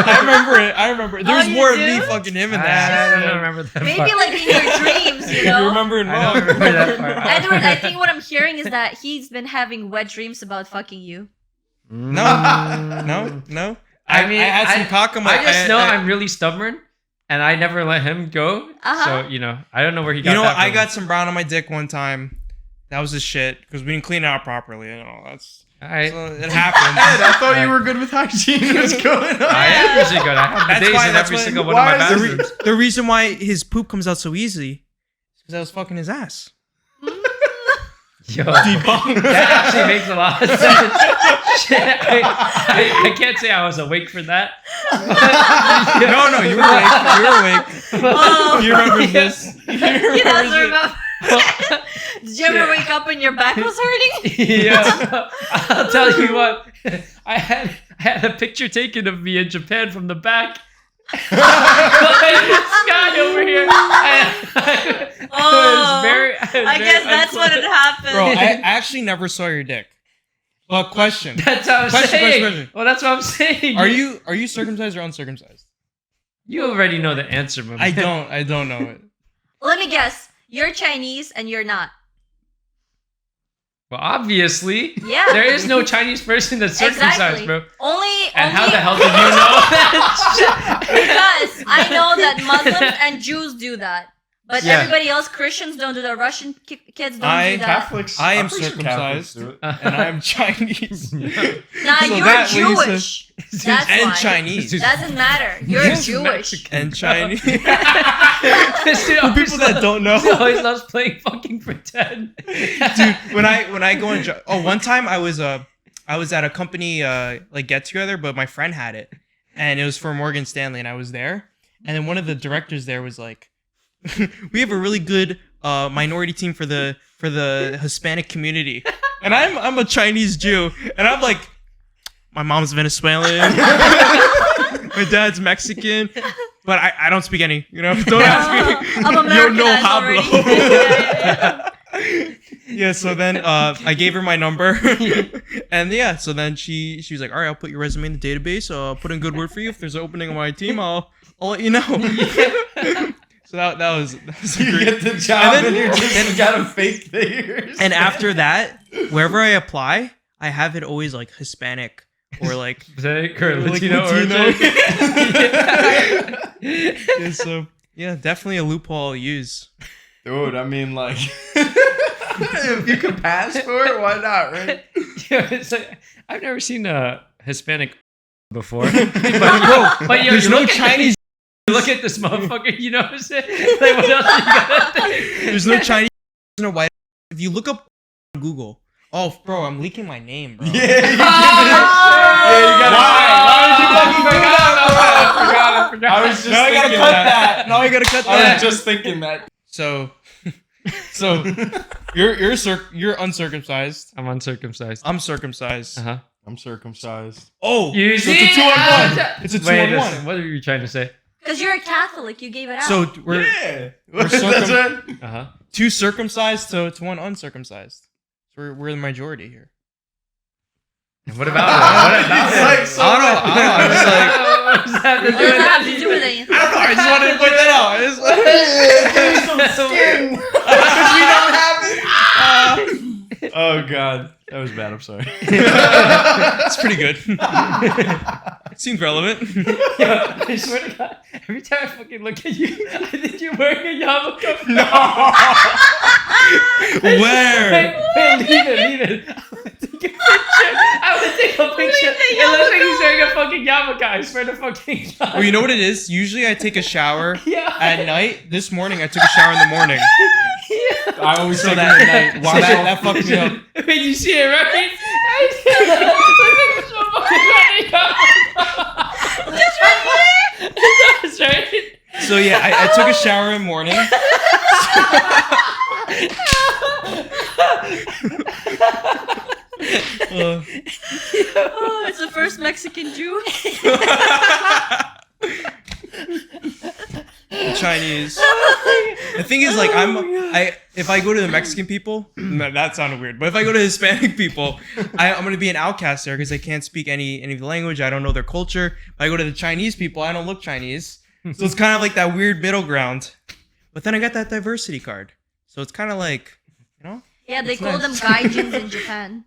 I remember it. I remember it. There was Oh, you more of do? me fucking him in the I ass. don't remember that Maybe part. like in your dreams, you You know. remember it I wrong. don't remember that part. Edward, I think what I'm hearing is that he's been having wet dreams about fucking you. No. I mean, I had some cock on my. I just know I'm really stubborn, and I never let him go. Uh-huh. So I don't know where he got. You know, that I from. got some brown on my dick one time. That was his shit because we didn't clean it out properly. That's All right. so it happened. Ed, I thought you were good with hygiene. What's going on? I am usually good. I have That's bidets why- in that's every why- single one of my why is bathrooms. The reason why his poop comes out so easy is because I was fucking his ass. Yo, that actually makes a lot of sense. Shit, I can't say I was awake for that. No, you were awake. You were awake. Oh, He remembers this. He he doesn't remembers it. remember. Did you ever wake up and your back was hurting? Yeah, I'll tell you what. I had a picture taken of me in Japan from the back. Like this guy over here. I guess that's what had happened. Bro, I actually never saw your dick. But question. That's what I'm Question, saying. question. Well, that's what I'm saying. Are you circumcised or uncircumcised? You already know the answer, my I man. don't know it. Let me guess. You're Chinese and you're not. Well, obviously, Yeah. there is no Chinese person that's circumcised, Exactly. bro. Only. And how the hell did you know that? Because I know that Muslims and Jews do that. But Yeah. everybody else, Christians don't do that. Russian kids don't I- do that. Catholics. I am I'm pretty sure Catholics circumcised do it. and I am Chinese. Nah, So you're that Lisa- Jewish. That's and why. Chinese. Doesn't matter. You're He's Jewish. Mexican. And Chinese. This dude For always people that don't know. He always loves playing fucking pretend. Dude, when I go and one time I was at a company like get together, but my friend had it, and it was for Morgan Stanley, and I was there, and then one of the directors there was like, "We have a really good minority team for the Hispanic community," and I'm a Chinese Jew, and I'm like, my mom's Venezuelan, my dad's Mexican. But I don't speak any, don't ask me. I'm Yo Americanized no hablo. already. Yeah, so then I gave her my number, and yeah, so then she was like, "All right, I'll put your resume in the database. I'll put in good word for you. If there's an opening on my team, I'll let you know." So that was You great. get the job And and, then- you're just gotta fake things. And after that, wherever I apply, I have it always like Hispanic or like Hispanic or Like Latino. Latino. origin. yeah, so yeah, definitely a loophole I'll use. Dude, I mean, like, if you can pass for it, why not, right? Yeah, it's like, I've never seen a Hispanic before. but yo, There's you no look at- Chinese. you look at this motherfucker, you know what I'm saying? Like, what else you gotta think? There's no Chinese. No white. If you look up on Google, oh, bro, I'm leaking my name, bro. Yeah, you did it. Oh! Yeah, you gotta. Why would you fucking do that? I forgot. I was just Now I gotta thinking cut that. that. Now I gotta cut I that. was just thinking that. So you're uncircumcised. I'm uncircumcised. I'm circumcised. Uh-huh. I'm circumcised. Oh, You so see? it's a 2-on-1. It's a Wait 2-on-1. What are you trying to say? Because you're a Catholic, you gave it out. So we're Yeah. we're That's it. Uh-huh. 2 circumcised to 1 uncircumcised. So we're the majority here. And what about it? What about It's it? like so I don't know. I was like, What does that have to What do does with that have to do with anything? I don't know. I just wanted to point that out. I just, Give me some skin. we don't have it. Oh god, that was bad. I'm sorry. it's pretty good. Seems relevant. Yo, I swear to God, every time I fucking look at you, I think you're wearing a yarmulke. Where? Wait, leave it. I want to take a picture. It looks like he's wearing a fucking yarmulke. I swear to fucking God. Well, you know what it is? Usually I take a shower Yeah. at night. This morning I took a shower in the morning. I always So take that- it at night. Wow, that fucked me up. Wait, you see it, right? That's right. So yeah, I took a shower in the morning. Oh, it's the first Mexican Jew. Chinese. The thing is, like, if I go to the Mexican people, that sounded weird. But if I go to Hispanic people, I'm gonna be an outcast there because I can't speak any of the language. I don't know their culture. If I go to the Chinese people, I don't look Chinese. So it's kind of like that weird middle ground. But then I got that diversity card, so it's kind of like, you know. Yeah, they It's call nice. them gaijins in Japan.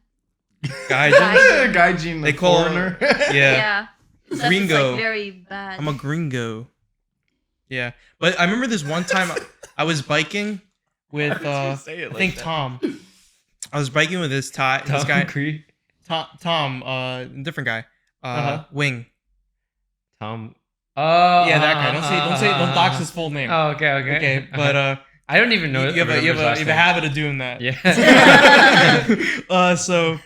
Gaijin. Gaijin, They the call foreigner. Yeah. Except it's, Gringo. like, very bad. I'm a gringo. Yeah, but I remember this one time I was biking with I think Tom. I was biking with this guy, Tom, different guy, Wing. Tom. Yeah, that guy. Don't dox his full name. Oh, okay. Okay, but I don't even know. you have a habit of doing that. Yeah. So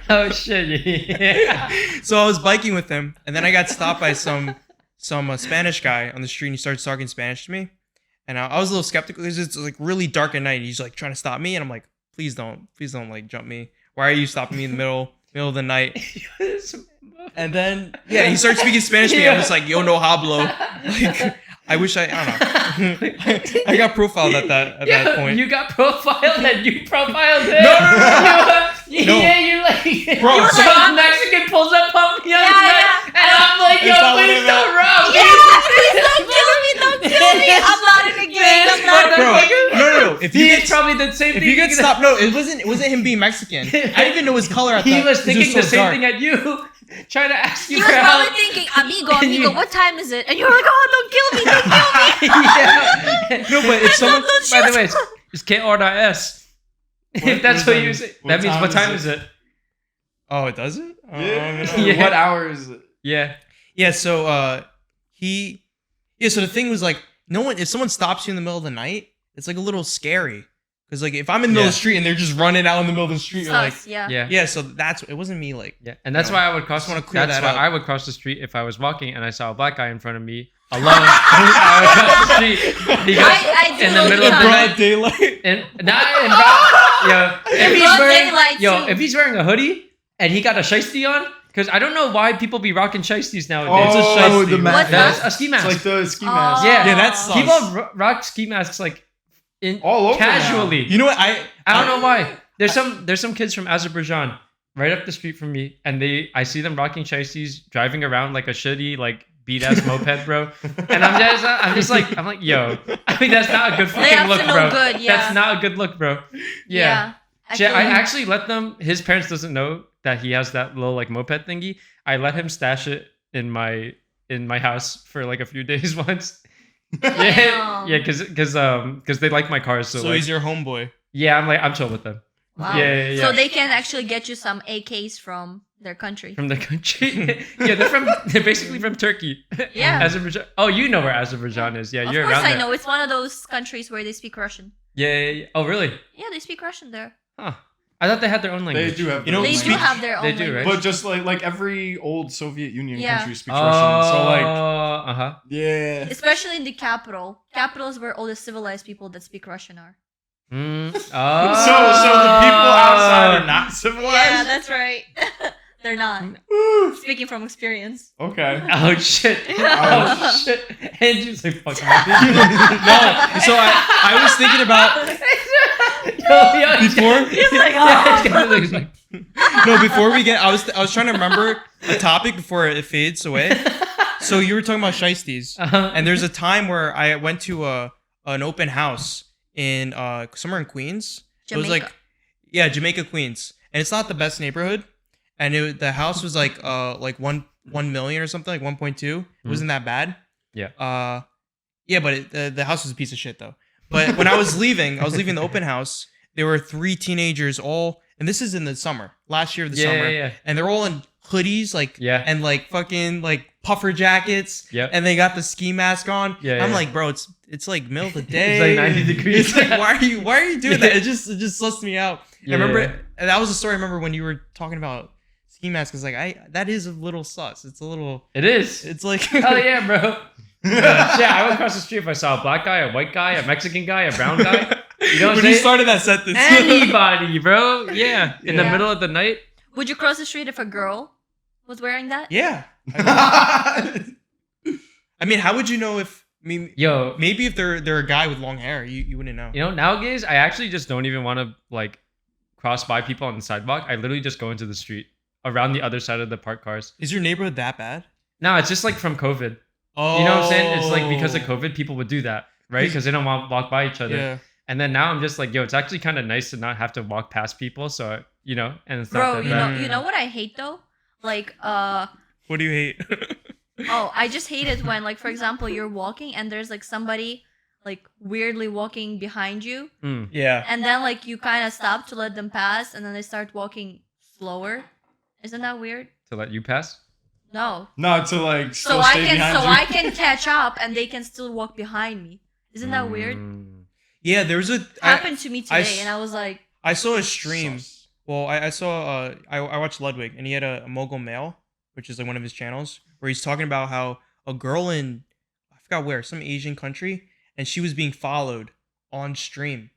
Oh shit. Yeah. so I was biking with him, and then I got stopped by some Spanish guy on the street, and he started talking Spanish to me, and I was a little skeptical because it's like really dark at night. And he's like trying to stop me, and I'm like, please don't like jump me. Why are you stopping me in the middle of the night? And then he started speaking Spanish to me. I'm just like, yo no hablo. Like, I wish I don't know. I got profiled at that point. You got profiled and you profiled him. No. Yeah, you like, Bro, some Mexican pulls up on me on the night, and I'm like, yo, It's not what please it don't run. Don't kill me! I'm not in a gang. I'm not in a Bro, gang. no. If you He get probably the same if thing. you get stopped, no, it wasn't him being Mexican. I didn't even know his color at that. He was It's thinking just the so same dark. thing at you, trying to ask you He for was help. probably thinking, amigo, what time is it? And you're like, oh, don't kill me, don't kill me. Yeah. No, but if someone By the way, it's que hora es. If that's what you say, that means what time is it? Oh, it does it? Yeah. What hour is it? Yeah. Yeah, so so the thing was like, if someone stops you in the middle of the night, it's like a little scary. Because like if I'm in the middle of the street and they're just running out in the middle of the street, you're like, Sus, yeah. yeah, so it wasn't me like, Yeah, and that's why I would cross. just wanna clear That's that why up. I would cross the street if I was walking and I saw a black guy in front of me alone. I would cross the street because I do in the all middle the of time. broad daylight. and not in broad. If he's broad wearing daylight, too. if he's wearing a hoodie and he got a shiesty on, because I don't know why people be rocking shiesties nowadays. It's a shiesty, the right? mask. That's a ski mask. It's like the ski mask. Yeah. Yeah, that's sus. People rock ski masks like All over casually. You know what? I I don't know why. There's some kids from Azerbaijan right up the street from me, and I see them rocking shiesties, driving around like a shitty like beat ass moped, bro. And I'm like, yo, I mean that's not a good They fucking have look, to know bro. good, yeah. That's not a good look, bro. Yeah. Actually, I actually let them. His parents doesn't know that he has that little like moped thingy. I let him stash it in my house for like a few days once. Damn. Yeah, because they like my cars, so like, he's your homeboy. yeah, I'm chill with them. Wow. Yeah. So they can actually get you some AKs from their country. From the country. Yeah, they're basically from Turkey. Yeah. Azerbaijan. Oh, you know where Azerbaijan is. Yeah, Of you're course around I there. know. It's one of those countries where they speak Russian. Yeah. Oh, really? Yeah, they speak Russian there. Huh. I thought they had their own They language. do have. You know, their They own do speak- language. have their own They do, language. right? But just like every old Soviet Union Yeah. country speaks Russian. So like, uh-huh. yeah. Especially in the capital. Capital is where all the civilized people that speak Russian are. Mm. So the people outside are not civilized. Yeah, that's right. They're not. Speaking from experience. Okay. Oh shit! Ouch. Oh shit! Andrew's like fucking. No, so I was thinking about before. He's like, oh. No, before we get, I was trying to remember a topic before it fades away. So you were talking about shiesties, and there's a time where I went to an open house in somewhere in Queens. It was Jamaica. like, yeah, Jamaica, Queens, and it's not the best neighborhood. And the house was like 1 million or something, like 1.2. It wasn't that bad. Yeah. Yeah, but the house was a piece of shit though. But when I was leaving the open house. There were 3 teenagers, and this is in the summer, last year of the summer, Yeah. and they're all in hoodies, and like fucking like puffer jackets, Yep. and they got the ski mask on. Yeah, I'm yeah. like, bro, it's like middle of the day. It's like 90 degrees. It's like, why are you doing that? It just sussed me out. Yeah. I remember, and that was a story. I remember when you were talking about ski masks. It's like that is a little sus. It's a little. It is. It's like. Hell yeah, bro. Yeah, I would cross the street if I saw a black guy, a white guy, a Mexican guy, a brown guy. You know what I'm When you saying? started that sentence. Anybody, bro. Yeah. In the Yeah. middle of the night. Would you cross the street if a girl was wearing that? Yeah. I I mean, how would you know if I mean, Yo, maybe if they're a guy with long hair, you wouldn't know. nowadays I actually just don't even want to like cross by people on the sidewalk. I literally just go into the street around the other side of the parked cars. Is your neighborhood that bad? No, it's just like from COVID. Oh, You know what I'm saying? It's like because of COVID, people would do that, right? Because they don't want to walk by each other. Yeah. And then now I'm just like, yo, it's actually kind of nice to not have to walk past people. So, and it's Bro, not that you bad. know what I hate though? Like, What do you hate? oh, I just hate it when, like, for example, you're walking and there's like somebody like weirdly walking behind you, Mm. Yeah. and then like you kind of stop to let them pass, and then they start walking slower. Isn't that weird? To let you pass? No. No, to like So still I stay can behind so you. I can catch up, and they can still walk behind me. Isn't that weird? Mm. Yeah, there was Happened to me I today, s- and I was like, I saw a stream. Sus. Well, I saw I watched Ludwig, and he had a mogul mail, which is like one of his channels, where he's talking about how a girl in I forgot where, some Asian country, and she was being followed on stream,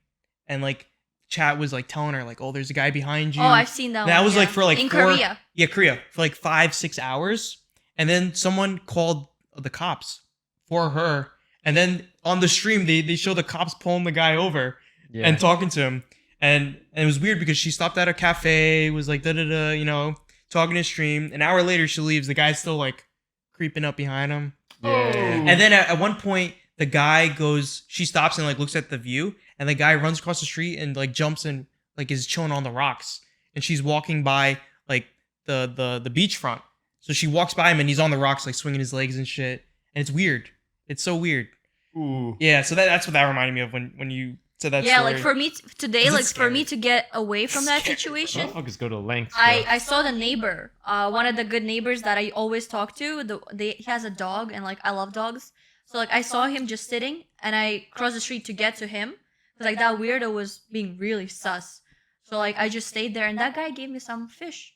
and like chat was like telling her like, oh, there's a guy behind you. oh, I've seen that. That one, was yeah. like for like in 4 Korea. Yeah, Korea for like 5-6 hours, and then someone called the cops for her, and then on the stream they show the cops pulling the guy over Yeah. and talking to him, and it was weird because she stopped at a cafe, was like da da da, talking to stream. An hour later she leaves, the guy's still like creeping up behind him, Yeah. and then at one point the guy goes, she stops and like looks at the view, and the guy runs across the street and like jumps and like is chilling on the rocks, and she's walking by like the beachfront. So she walks by him and he's on the rocks like swinging his legs and shit. And it's weird. It's so weird. Ooh. Yeah, so that's what that reminded me of when you said that Yeah, story. like for me today, Is it like for me scary? to get away from that Scary. situation, I'll just go to lengths. I saw the neighbor, one of the good neighbors that I always talk to. He has a dog, and like I love dogs, so like I saw him just sitting, and I crossed the street to get to him, because like that weirdo was being really sus. So like I just stayed there, and that guy gave me some fish,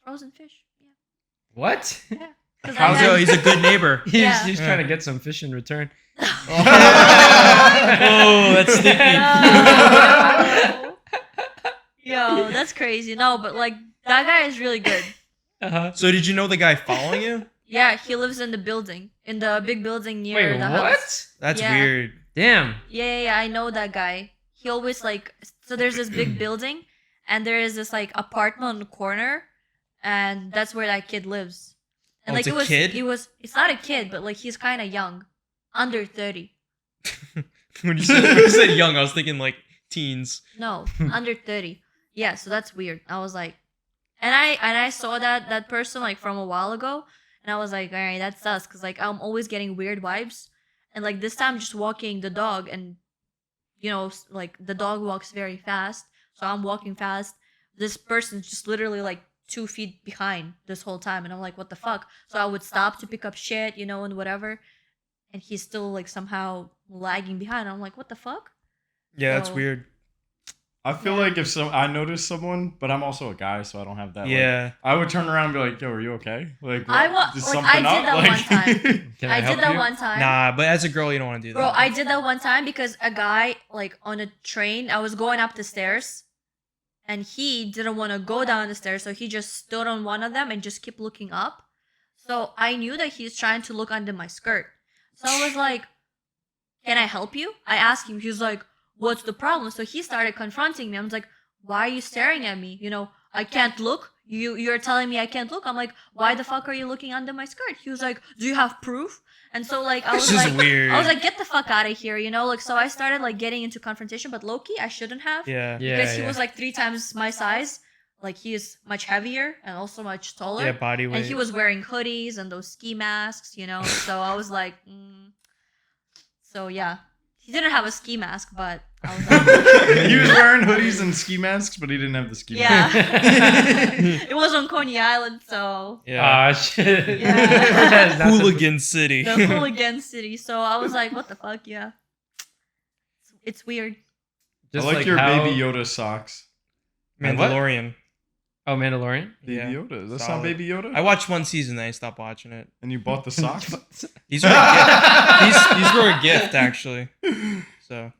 frozen fish. Yeah, What? yeah. 'Cause I How's had- he's a good neighbor. He's, Yeah. he's Yeah. trying to get some fish in return. Oh, that's sticky. Yo, that's crazy. No, but like that guy is really good. Uh-huh. So did you know the guy following you? Yeah, he lives in the building, in the big building near Wait, the what? house. That's Yeah. weird. Damn. Yeah, I know that guy. He always like, so there's this big building, and there is this like apartment on the corner, and that's where that kid lives. And Oh, like it's a kid? it's not a kid, but like he's kind of young, under 30. when you said young, I was thinking like teens. No, under 30. Yeah, so that's weird. I was like, and I saw that person like from a while ago, and I was like, all right, that's us, because like I'm always getting weird vibes, and like this time just walking the dog, and like the dog walks very fast, so I'm walking fast. This person's just literally like 2 feet behind this whole time, and I'm like, what the fuck? So I would stop to pick up shit, and whatever, and he's still like somehow lagging behind. I'm like, what the fuck? Yeah, that's So- weird. I feel like if I notice someone, but I'm also a guy, so I don't have that. like- Yeah. I would turn around and be like, "Yo, are you okay? Like, I what- wa- is like, something I did up?" that Like- one time. Can I help did that you? one time. Nah, but as a girl, you don't want to do that. Bro, I did that one time because a guy, like, on a train, I was going up the stairs, and he didn't want to go down the stairs, so he just stood on one of them and just kept looking up. So I knew that he was trying to look under my skirt. So I was like, can I help you? I asked him. He was like, what's the problem? So he started confronting me. I was like, why are you staring at me? I can't look. You're telling me I can't look. I'm like, why the fuck are you looking under my skirt? He was like, do you have proof? And so like I was This is like, weird. I was like, get the fuck out of here, like. So I started like getting into confrontation, but low-key I shouldn't have, Yeah. because he was like 3 times my size. Like he is much heavier and also much taller. Yeah, body weight. And he was wearing hoodies and those ski masks, So I was like, so yeah, he didn't have a ski mask, but I was like, He was wearing hoodies and ski masks, but he didn't have the ski mask. yeah. It was on Coney Island, so Yeah. Ah, shit. Yeah. That's not the- Hooligan City. the hooligan city. So I was like, what the fuck, yeah. It's weird. Just I like your how- Baby Yoda socks. Mandalorian. Oh, Mandalorian? Baby Yeah. Yoda. That's Solid. not Baby Yoda. I watched one season, then I stopped watching it. And you bought the socks. These were a gift. These were a gift, actually. So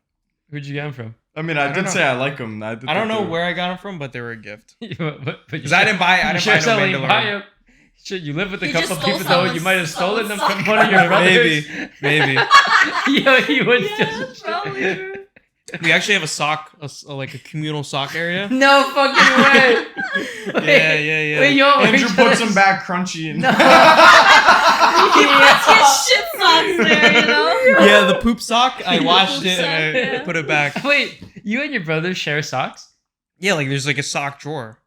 Who'd you get them from? I mean, I don't did know. say I like them. I don't know where I got them from, but they were a gift. Because Because I didn't buy no Mandalorian. Shit, you live with a He couple just people stole though. You might have stolen them someone's from one of your brothers. Maybe. Yo, you would Yeah, just. probably true. We actually have a sock, like a communal sock area. No fucking way. Yeah. Wait, yo, Andrew Rachel, puts them back crunchy and No. He puts his shit socks there, you know? Yeah, the poop sock. I washed it and I Yeah. put it back. Wait, you and your brother share socks? Yeah, like there's like a sock drawer.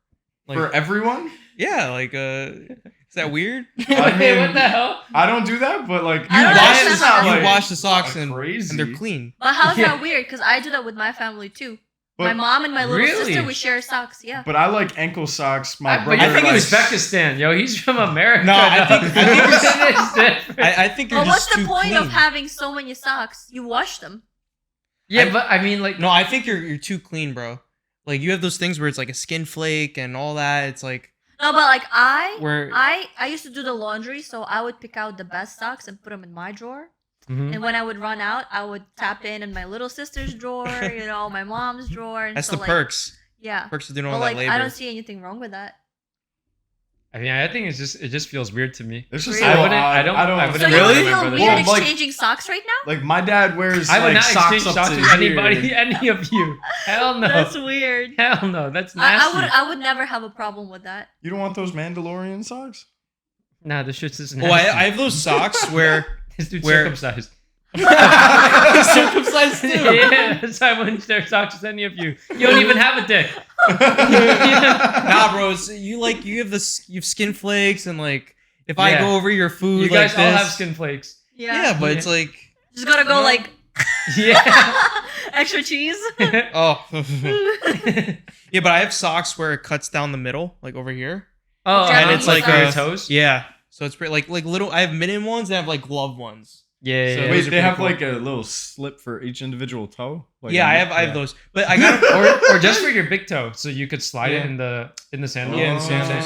Like, for everyone. yeah, like is that weird? I Wait, mean, what the hell? I don't do that, but like I don't wash understand the, how- you like, wash the socks not and crazy. they're clean. But how's Yeah. that weird? Because I do that with my family too. But, My mom and my little Really? sister, we share socks. Yeah. but I like ankle socks. My But brother. you're from likes- Uzbekistan, yo. He's from America. No, I dog. think you're It's different. I think you're But what's just the too point clean. of having so many socks? You wash them. Yeah, but I mean, like, No, I think you're too clean, bro. Like you have those things where it's like a skin flake and all that. It's like No, but like where I used to do the laundry, so I would pick out the best socks and put them in my drawer. Mhm. And when I would run out, I would tap in my little sister's drawer, you know, my mom's drawer. And that's so, the like, perks. Yeah. Perks of doing But all like, that labor. I don't see anything wrong with that. I mean, I think it just feels weird to me. It's just Really? a little I wouldn't- odd. I don't- I I wouldn't So really? you Really? feel Well, weird like- exchanging socks right now? Like my dad wears I would like not socks exchange up socks to with anybody, here. any of you. Hell no. That's weird. Hell no. That's nasty. I would never have a problem with that. You don't want those Mandalorian socks? Nah, this shit's just Oh, nasty. I have those socks where This dude's where- circumcised. circumcised too. Yeah, that's why I wouldn't share socks with any of you. You don't even have a dick. Nah, bro, you have skin flakes and like if I Yeah. go over your food You guys like all this, have skin flakes. yeah, but it's like Just gotta go No. like Yeah. extra cheese. oh yeah, but I have socks where it cuts down the middle, like over here. Oh, And it's like like for your a- toes. Yeah, so it's pretty like little. I have mitten ones and I have like glove ones. Yeah. So yeah. those Wait, are they pretty have cool. like a little slip for each individual toe. Like Yeah, I have those, but I got or just for your big toe, so you could slide it Yeah. in the sandal. Yeah, in the sandals.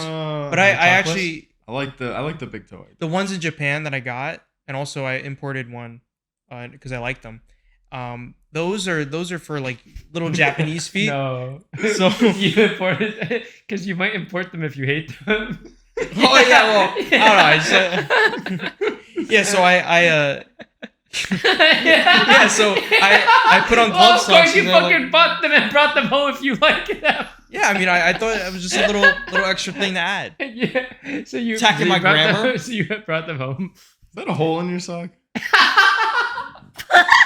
But I topless? actually I like the big toe. the ones in Japan that I got, and also I imported one because I like them. Those are for like little Japanese feet. No. So You imported because you might import them if you hate them. oh yeah, well I don't know. Yeah, so I yeah, so I put on Well, glove of course socks. you and they're fucking like, bought them and brought them home if you like them. yeah, I mean I thought it was just a little extra thing to add. Yeah. So you Attacking so you my brought them- grammar? so you brought them home. Is that a hole in your sock?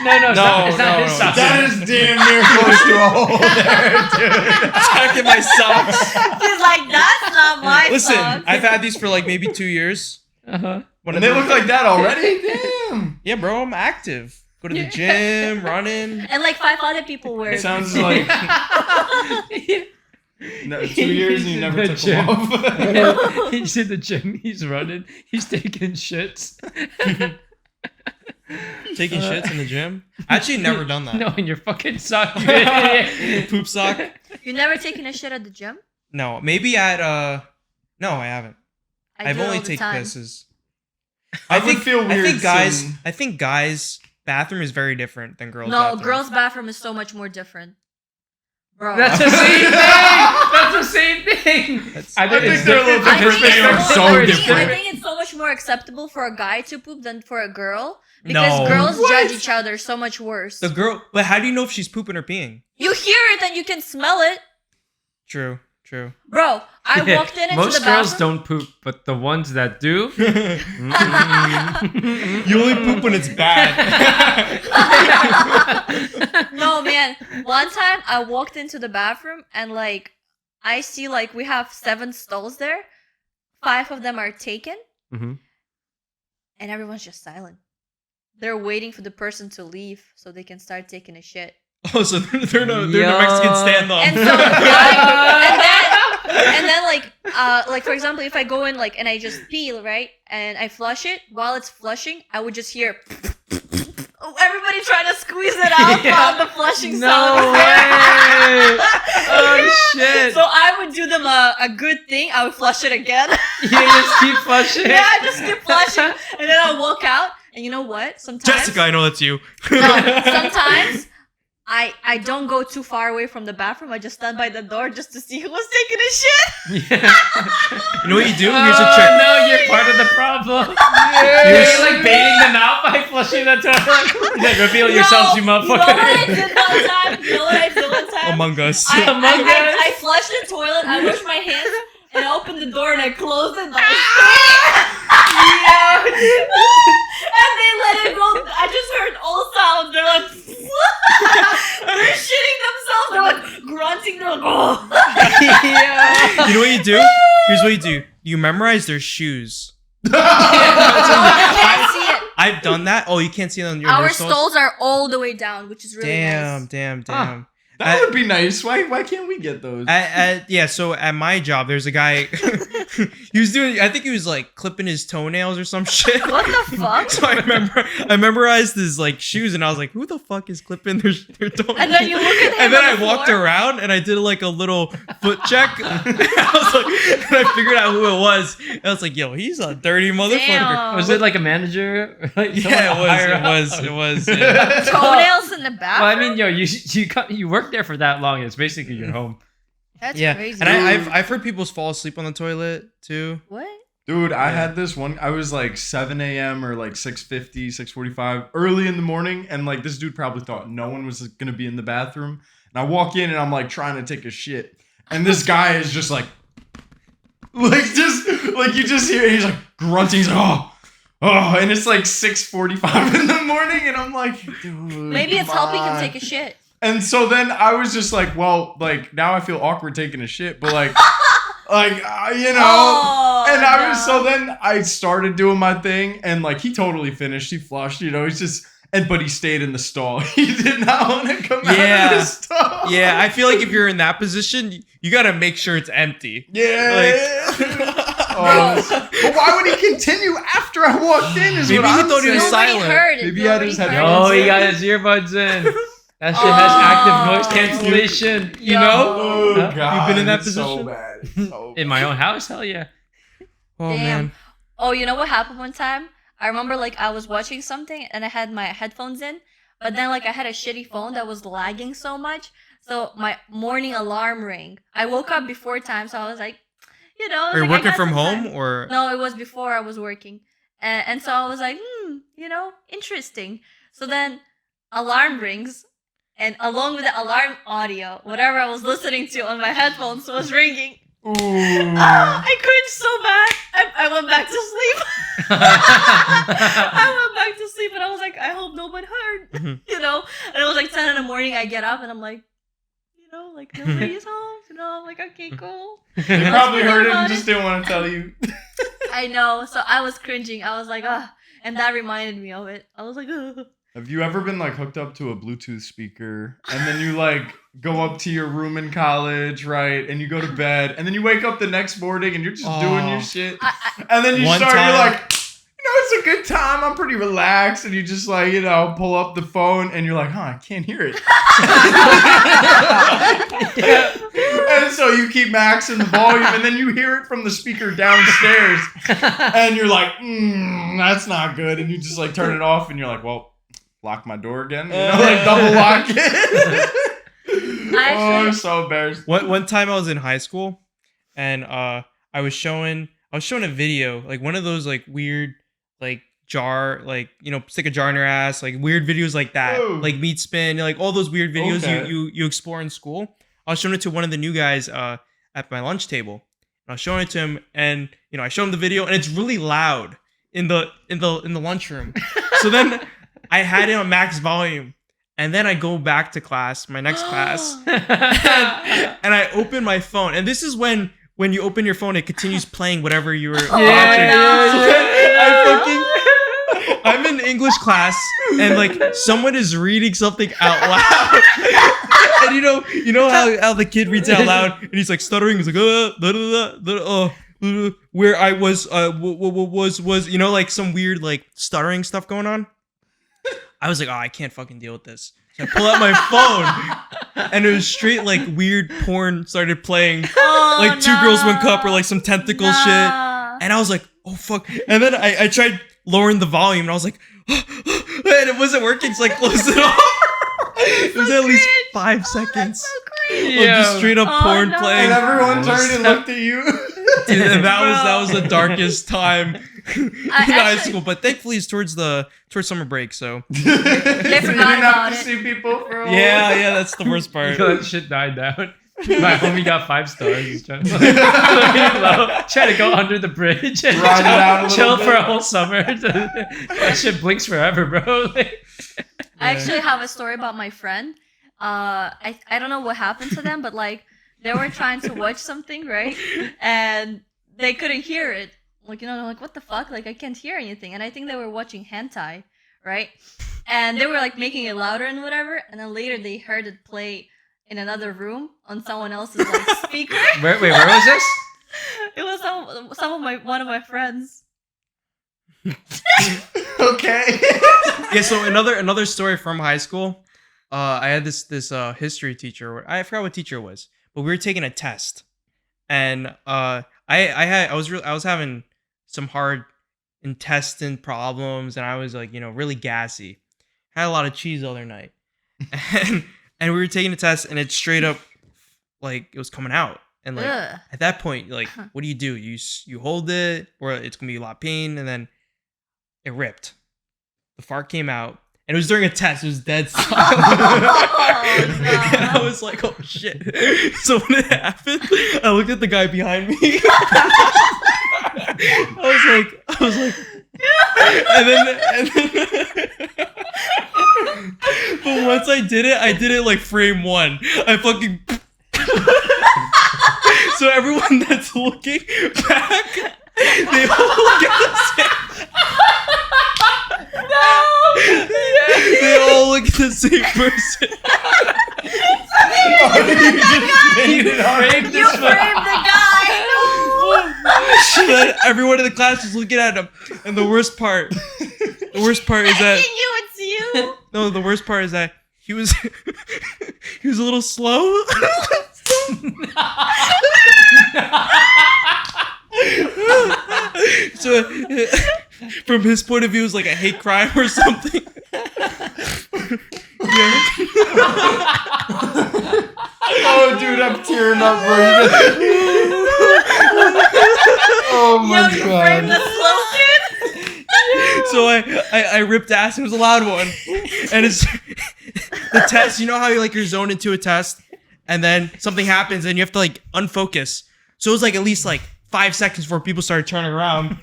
No, it's not his no. sock. That is damn near close to a hole there, dude. Attacking my socks. He's like, that's not my Listen, socks. I've had these for like maybe 2 years. Uh-huh. And they look like that already? Damn. Yeah, bro, I'm active. Go to the Yeah. gym, running. And like 5 other people wear it. Sounds like Yeah. 2 years and you never The took gym. them off. He's in the gym. He's running. He's taking shits. Taking shits in the gym. I actually never done that. No, in your fucking sock. you idiot. Poop sock? You never taken a shit at the gym? No, maybe at no, I haven't. I've do it only all the taken time. pisses. I would feel weird I think guys bathroom is very different than girls. No, bathroom. girls' bathroom is so much more different. Bro. That's the same thing. That's the same thing. I think it's they're a little different I because think, They they are are so so different. I think it's so much more acceptable for a guy to poop than for a girl. Because No. girls What? judge each other so much worse. The girl, but how do you know if she's pooping or peeing? You hear it and you can smell it. True. Bro, I walked into Most the girls bathroom. don't poop, but the ones that do. You only poop when it's bad. No, man. One time I walked into the bathroom and like I see like we have 7 stalls there. 5 of them are taken Mhm. and everyone's just silent. They're waiting for the person to leave so they can start taking a shit. Oh, so they're the Yo. Mexican standoff. And so and then like for example, if I go in like and I just pee, right? And I flush it, while it's flushing, I would just hear everybody trying to squeeze it out Yeah. while the flushing No sound. way! Oh shit! So I would do them a good thing. I would flush it again. You just keep flushing. Yeah, I just keep flushing, and then I'll walk out. And you know what? Sometimes Jessica, I know that's you. No, sometimes I don't go too far away from the bathroom. I just stand by the door just to see who was taking a shit. Yeah. You know what you do? Here's a trick. No, you're part of the problem. You're like baiting them out by flushing the toilet. You're like, reveal yourselves, you motherfucker. You know what I did one time? You know what I did one time? Among Us. I flushed the toilet, I washed my hands, and I opened the door and I closed it. Like, and they let it go. I just heard all sounds. They're like, they're shitting themselves. They're like grunting. They're like, oh. Yeah. You know what you do? Here's what you do. You memorize their shoes. I can't see it. I've done that. Oh, you can't see it on your Our stalls? stalls are all the way down, which is really nice. Damn. That would be nice. Why can't we get those? Yeah, so at my job, there's a guy. He was doing. I think he was like clipping his toenails or some shit. What the fuck? So I memorized his like shoes, and I was like, "Who the fuck is clipping their toenails?" And then you look at him. And then on I the walked floor. around and I did like a little foot check. I was like, and I figured out who it was. And I was like, "Yo, he's a dirty motherfucker." Damn. Was it like a manager? Like Yeah, it was. Yeah. Toenails in the Well, bathroom. I mean, yo, you worked there for that long. It's basically your home. That's Yeah, crazy. and I've heard people fall asleep on the toilet too. What? Dude, I had this one. I was like 7 a.m. or like 6:50, 6:45, early in the morning. And like this dude probably thought no one was going to be in the bathroom. And I walk in and I'm like trying to take a shit. And this guy is just like you just hear, he's like grunting. He's like, oh. And it's like 6:45 in the morning. And I'm like, dude. Maybe it's come helping him on. take a shit. And so then I was just like, well, like now I feel awkward taking a shit, but like, you know. Oh, and I was no. so then I started doing my thing, and like he totally finished. He flushed, you know. He's just but he stayed in the stall. He did not want to come out of the stall. Yeah, I feel like if you're in that position, you gotta make sure it's empty. Yeah. But why would he continue after I walked in? Is Maybe what he I'm thought he was saying. Nobody silent. heard it. Maybe he had his Nobody headphones heard Oh, it. he got his earbuds in. That shit has active noise cancellation. You Yo. know? Oh Huh? God, You've been in that it's so position? bad. It's so In my own house? Hell yeah. Oh Damn. man. Oh, you know what happened one time? I remember like I was watching something and I had my headphones in, but then like I had a shitty phone that was lagging so much. So my morning alarm rang. I woke up before time, so I was like, you know. I was Are you like, I working got from some home time. or? No, it was before I was working. And so I was like, you know, interesting. So then alarm rings, and along with the alarm audio, whatever I was listening to on my headphones was ringing. Ooh. I cringed so bad. I went back to sleep. I went back to sleep and I was like, I hope nobody heard. Mhm. You know? And it was like 10 in the morning. I get up and I'm like, you know, like nobody's home. You know, I'm like, okay, cool. They probably heard it about and just didn't want to tell you. I know. So I was cringing. I was like, and that reminded me of it. I was like, Have you ever been like hooked up to a Bluetooth speaker and then you like go up to your room in college, right? And you go to bed and then you wake up the next morning and you're just doing your shit. And then you One start, time- you're like, you know, it's a good time. I'm pretty relaxed. And you just like, you know, pull up the phone and you're like, I can't hear it. And so you keep maxing the volume and then you hear it from the speaker downstairs and you're like, that's not good. And you just like turn it off and you're like, well, lock my door again. You know, like double lock it. I'm so embarrassed. One time I was in high school, and I was showing a video, like one of those like weird like jar, like, you know, stick a jar in your ass, like weird videos like that, Oh. like meat spin, like all those weird videos Okay. you explore in school. I was showing it to one of the new guys at my lunch table. And I was showing it to him, and you know, I showed him the video, and it's really loud in the lunchroom. So then I had it on max volume, and then I go back to class, my next class, and I open my phone, and this is when you open your phone, it continues playing whatever you were watching. no. So then I'm in English class, and like someone is reading something out loud. And you know how the kid reads out loud, and he's like stuttering. He's like, where I was, was, you know, like some weird like stuttering stuff going on. I was like, oh, I can't fucking deal with this. So I pull out my phone, and it was straight like weird porn started playing, like Two Girls One Cup or like some tentacle shit. And I was like, oh fuck. And then I tried lowering the volume, and I was like, and it wasn't working, so I closed it off. It was at least 5 seconds. That's so cringe. Of just straight up Oh, porn no. playing. And everyone turned and looked at you. Dude, and that Bro. was the darkest time in high actually- school. But thankfully, it's towards summer break. So So you forgot didn't have about to it. see people for a whole yeah, that's the worst part. That shit died down. My homie got 5 stars. He's trying to, low, trying to go under the bridge and Ride it out a little chill bit. for a whole summer. That shit blinks forever, bro. Like, I actually have a story about my friend. I don't know what happened to them, but like they were trying to watch something, right? And they couldn't hear it. Like, they're like, what the fuck? Like, I can't hear anything. And I think they were watching hentai, right? And they were like making it louder and whatever. And then later they heard it play in another room on someone else's like speaker. where was this? It was one of my friends. Okay. Yeah. So another story from high school. I had this history teacher. I forgot what teacher it was, but we were taking a test, and I was having some hard intestine problems, and I was like, really gassy. Had a lot of cheese the other night, and we were taking a test, and it straight up like it was coming out, and like Ugh. at that point, like what do? You hold it, or it's gonna be a lot of pain, and then it ripped. The fart came out. And it was during a test. It was dead silent. Oh, no. And I was like, oh, shit. So when it happened, I looked at the guy behind me. I was like, and then but once I did it like frame one. I fucking so everyone that's looking back, they all look at the same. They all look at the same person. You framed the guy. So then everyone in the class was looking at him, and the worst part is that Thinking it's you. no, the worst part is that he was he was a little slow. So from his point of view, it was like a hate crime or something. Yeah. Oh, dude, I'm tearing up, bro. Oh my You framed the god. slow kid. So I ripped ass. It was a loud one, and it's the test. You know how you're zoned into a test, and then something happens, and you have to like unfocus. So it was like at least like 5 seconds before people started turning around.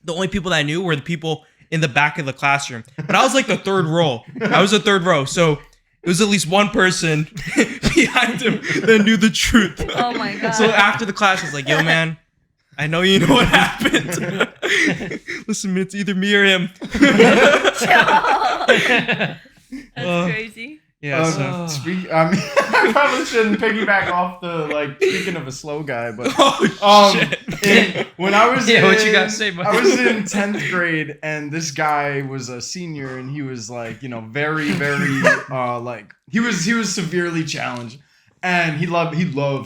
The only people that I knew were the people in the back of the classroom, but I was like the third row. I was the third row, so it was at least one person behind him that knew the truth. Oh my god. So after the class, I was like, "Yo, man, I know you know what happened. Listen, it's either me or him." That's crazy. Yeah. So. I mean, I probably shouldn't piggyback off the speaking of a slow guy, but Oh shit. when I was What you got to say, buddy? I was in 10th grade, and this guy was a senior, and he was very, very he was severely challenged, and he loved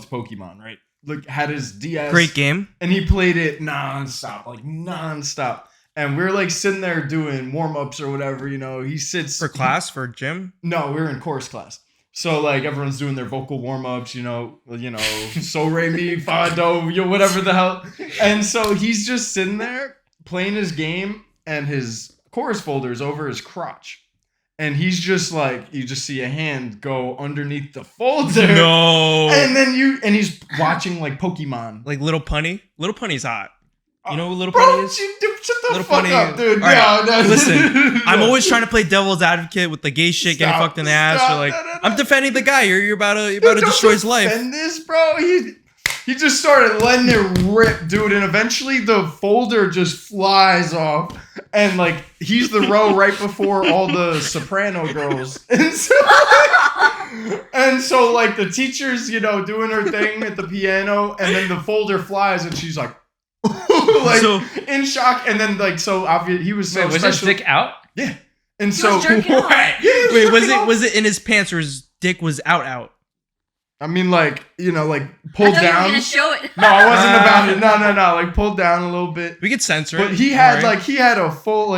Pokemon, right? Like had his DS, Great game. and he played it nonstop. And we're sitting there doing warm-ups or whatever, he sits For class, for gym. No, we were in chorus class. So everyone's doing their vocal warm-ups, so re mi fa do, whatever the hell. And so he's just sitting there playing his game, and his chorus folder's over his crotch. And he's just you just see a hand go underneath the folder. No. And then he's watching Pokemon. Like Little Punny. Little Punny's hot. You know who Little Bro, Punny is? shut the Little fuck Punny. up, dude. All right, No. Listen, I'm always trying to play devil's advocate with the gay shit getting Stop, fucked in the ass. stop, Or no. I'm defending the guy. You're about to Dude, destroy his life. Defend this, bro. He just started letting it rip, dude, and eventually the folder just flies off, and he's the row right before all the soprano girls, and so the teacher's doing her thing at the piano, and then the folder flies, and she's like So- in shock, and then so obvious he was so Wait, was his special. dick out? Yeah, and He so was jerking off. Yeah, he Wait, jerking off. was it in his pants or his dick was out? I mean, like, like I pulled thought you were down. gonna show it. No, I wasn't about it. No. Like pulled down a little bit. We could censor But it. he don't had worry. he had a full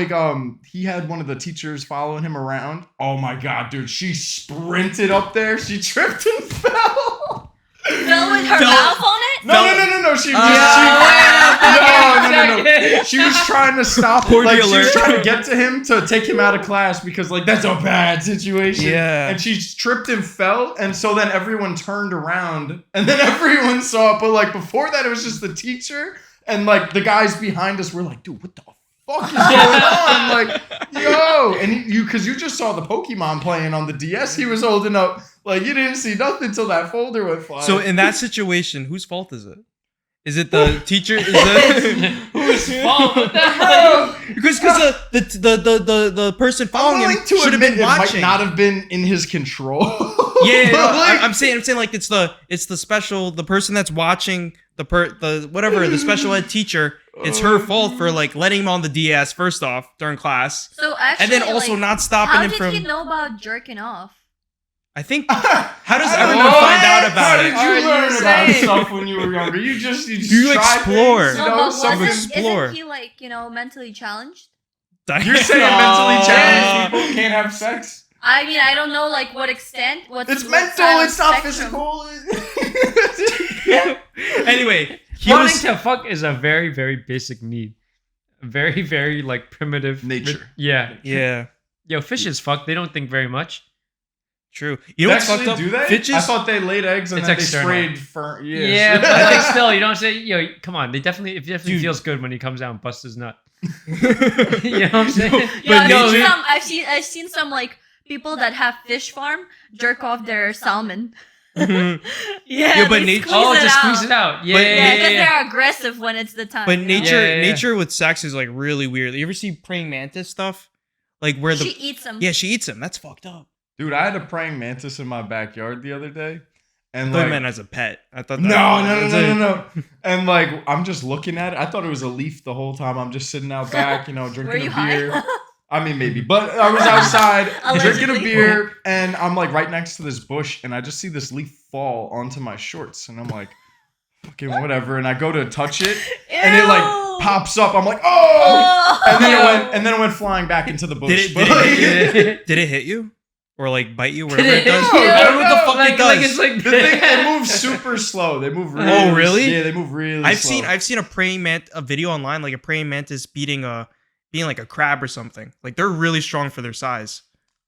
he had one of the teachers following him around. Oh my god, dude! She sprinted up there. She tripped and fell. Fell with her Fell- mouth on it? No. She Oh, no. She was trying to stop it. Cordial Like she was alert. trying to get to him to take him out of class because like that's a bad situation. Yeah. And she tripped and fell, and so then everyone turned around, and then everyone saw it. But like before that, it was just the teacher, and like the guys behind us were like, "Dude, what the fuck is going on?" Like, yo, and because you just saw the Pokemon playing on the DS he was holding up. Like you didn't see nothing until that folder went flying. So in that situation, whose fault is it? Is it the teacher? Is it Whose fault? What the hell? because the person I'm following him willing to should have admit been it might watching. not have been in his control. Yeah, But, no, like, I'm saying like it's the special the person that's watching the special ed teacher. It's her fault for like letting him on the DS first off during class, So actually, and then also like, not stopping how him did from. he know about jerking off? I think. How does I don't everyone know. find out about How it? did Are you you learn about saying- stuff when you were younger? You just You try explore. things, No, you know, but some explore. isn't he like, mentally challenged? You're saying mentally challenged people can't have sex? I mean, I don't know like what extent. It's what mental. side of It's not spectrum. physical. Anyway, he Wanting was. to fuck is a very, very basic need. Very, very like primitive Nature. Yeah. Yeah, Yo, fishes fuck. They don't think very much. true. You know what's Actually, fucked up? do they? Fishes. I thought they laid eggs and It's then external. they sprayed fern. Yeah, but like still, you don't say. Yo, come on. It definitely Dude. feels good when he comes out and busts his nut. You know what I'm saying? Yeah, But I've seen nature- some. I've seen some like people that have fish farm jerk off their salmon. Mhm. Yeah, but they nature- squeeze Oh, it just out. squeeze it out. Yeah, But- yeah, Yeah, yeah, because yeah. they're aggressive when it's the time. But you know? nature, Yeah, yeah, yeah. nature with sex is like really weird. You ever see praying mantis stuff? Like where the She eats them. yeah, she eats them. That's fucked up. Dude, I had a praying mantis in my backyard the other day, and I thought like, you meant as a pet. I thought no. And like, I'm just looking at it. I thought it was a leaf the whole time. I'm just sitting out back, Were drinking you a beer. high? I mean, maybe, but I was outside drinking a Allegedly. beer, and I'm like right next to this bush, and I just see this leaf fall onto my shorts, and I'm like, fucking whatever. And I go to touch it, and it like Ew. pops up. I'm like, oh! Oh. And then it went flying back into the bush. Did But, it, like, did, it, did it hit you? Or like bite you? Whatever Did it does. it hit you? I don't know what the fuck Like- it does. like it's like the thing, they move super slow. They move really. Oh, really? Yeah, they move really. I've slow. seen a video online like a praying mantis being like a crab or something. Like they're really strong for their size.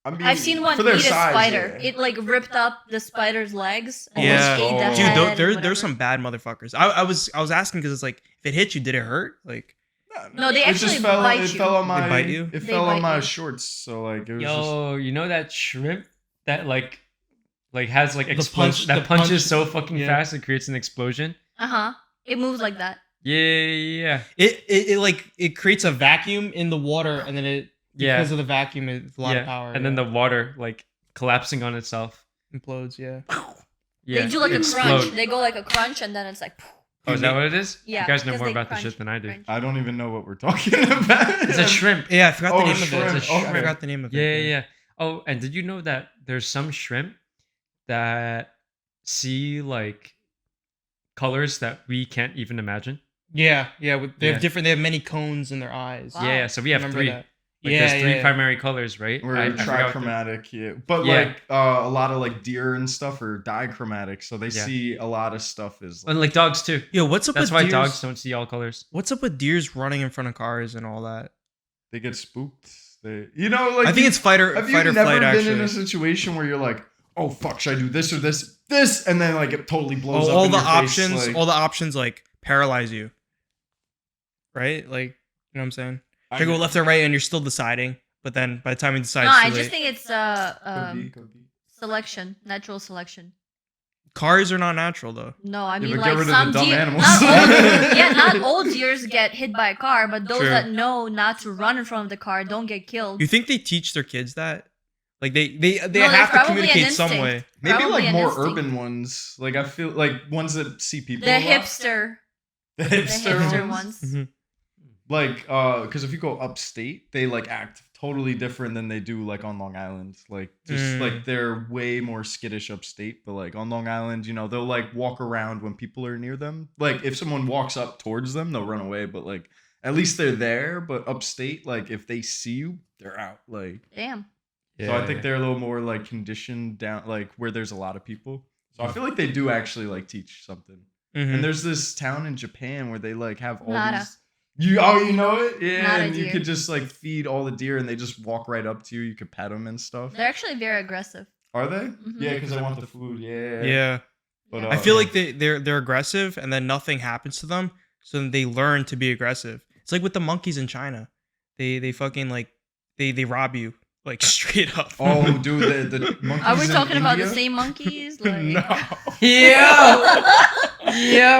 I mean, I've seen one for eat their a size, spider. yeah. It like ripped up the spider's legs and Yeah. just ate the Oh. Dude, head and there's whatever. some bad motherfuckers. I was asking because it's like if it hit you, did it hurt? Like No, they It actually just fell. bite It you. fell on my. They bite you? It They fell on bite my you. shorts. So like it was Yo, you know that shrimp that like has like punch- explosion the that punches punch- so fucking yeah. fast it creates an explosion? Uh-huh. It moves like that. Yeah. it like it creates a vacuum in the water and then it Yeah. because of the vacuum it's a lot Yeah. of power. And then the water like collapsing on itself. implodes. Yeah. Yeah. They do like a explode. crunch. They go like a crunch and then it's like Oh, is that what it is? Yeah, You guys know because more they about the crunch, shit than I do. crunch. I don't even know what we're talking about. It's a shrimp. Yeah, I forgot Oh, the name of it. shrimp. It's a shrimp. Okay. I forgot the name of it. Yeah. Oh, and did you know that there's some shrimp that see like colors that we can't even imagine? Yeah. They have Yeah. different. They have many cones in their eyes. Wow. Yeah, so we have Remember three. that. Like, Yeah, there's three yeah. primary colors, right? We're I forgot what the- trichromatic, yeah. But Yeah. like a lot of like deer and stuff are dichromatic, so they Yeah. see a lot of stuff as And like dogs too. Yo, what's up That's with why deers? dogs don't see all colors. What's up with deers running in front of cars and all that? they get spooked. They, like I think it's fight or have you flight. never been Actually, in a situation where you're like, oh fuck, should I do this or this, and then like it totally blows up. all in the your face, options, like- all the options like paralyze you. Right? Like, you know what I'm saying? Should I go left or right, and you're still deciding. But then by the time you decide, No, it's I too just late. think it's Could be. selection, natural selection. Cars are not natural though. No, I Yeah, mean but get like rid of the some dumb deer. animals. Not all deers get hit by a car, but those True. that know not to run in front of the car don't get killed. You think they teach their kids that? Like they No, have there's to probably an communicate some instinct. way. Maybe Probably like an more instinct. urban ones. Like I feel like ones that see people. The a lot. hipster, The the hipster, hipster ones. ones. Mhm. Like, because if you go upstate, they like act totally different than they do like on Long Island. Like just like they're way more skittish upstate, but like on Long Island, you know, they'll like walk around when people are near them. Like if someone walks up towards them, they'll run away, but like at least they're there. But upstate, like if they see you, they're out. Like Damn. so I think they're a little more like conditioned down, like where there's a lot of people. So I feel like they do actually like teach something. Mhm. And there's this town in Japan where they like have all Nada. these. You know it? Yeah, Nada and you deer. could just like feed all the deer and they just walk right up to you. You could pet them and stuff. They're actually very aggressive. Are they? Mhm. Yeah, because I want the food. Yeah. Yeah. But, Yeah. I feel like they're aggressive, and then nothing happens to them, so then they learn to be aggressive. It's like with the monkeys in China. They fucking like they rob you like straight up. Oh, dude, the monkeys Are we in talking about the India? same monkeys? Like... No. Yeah. Yeah.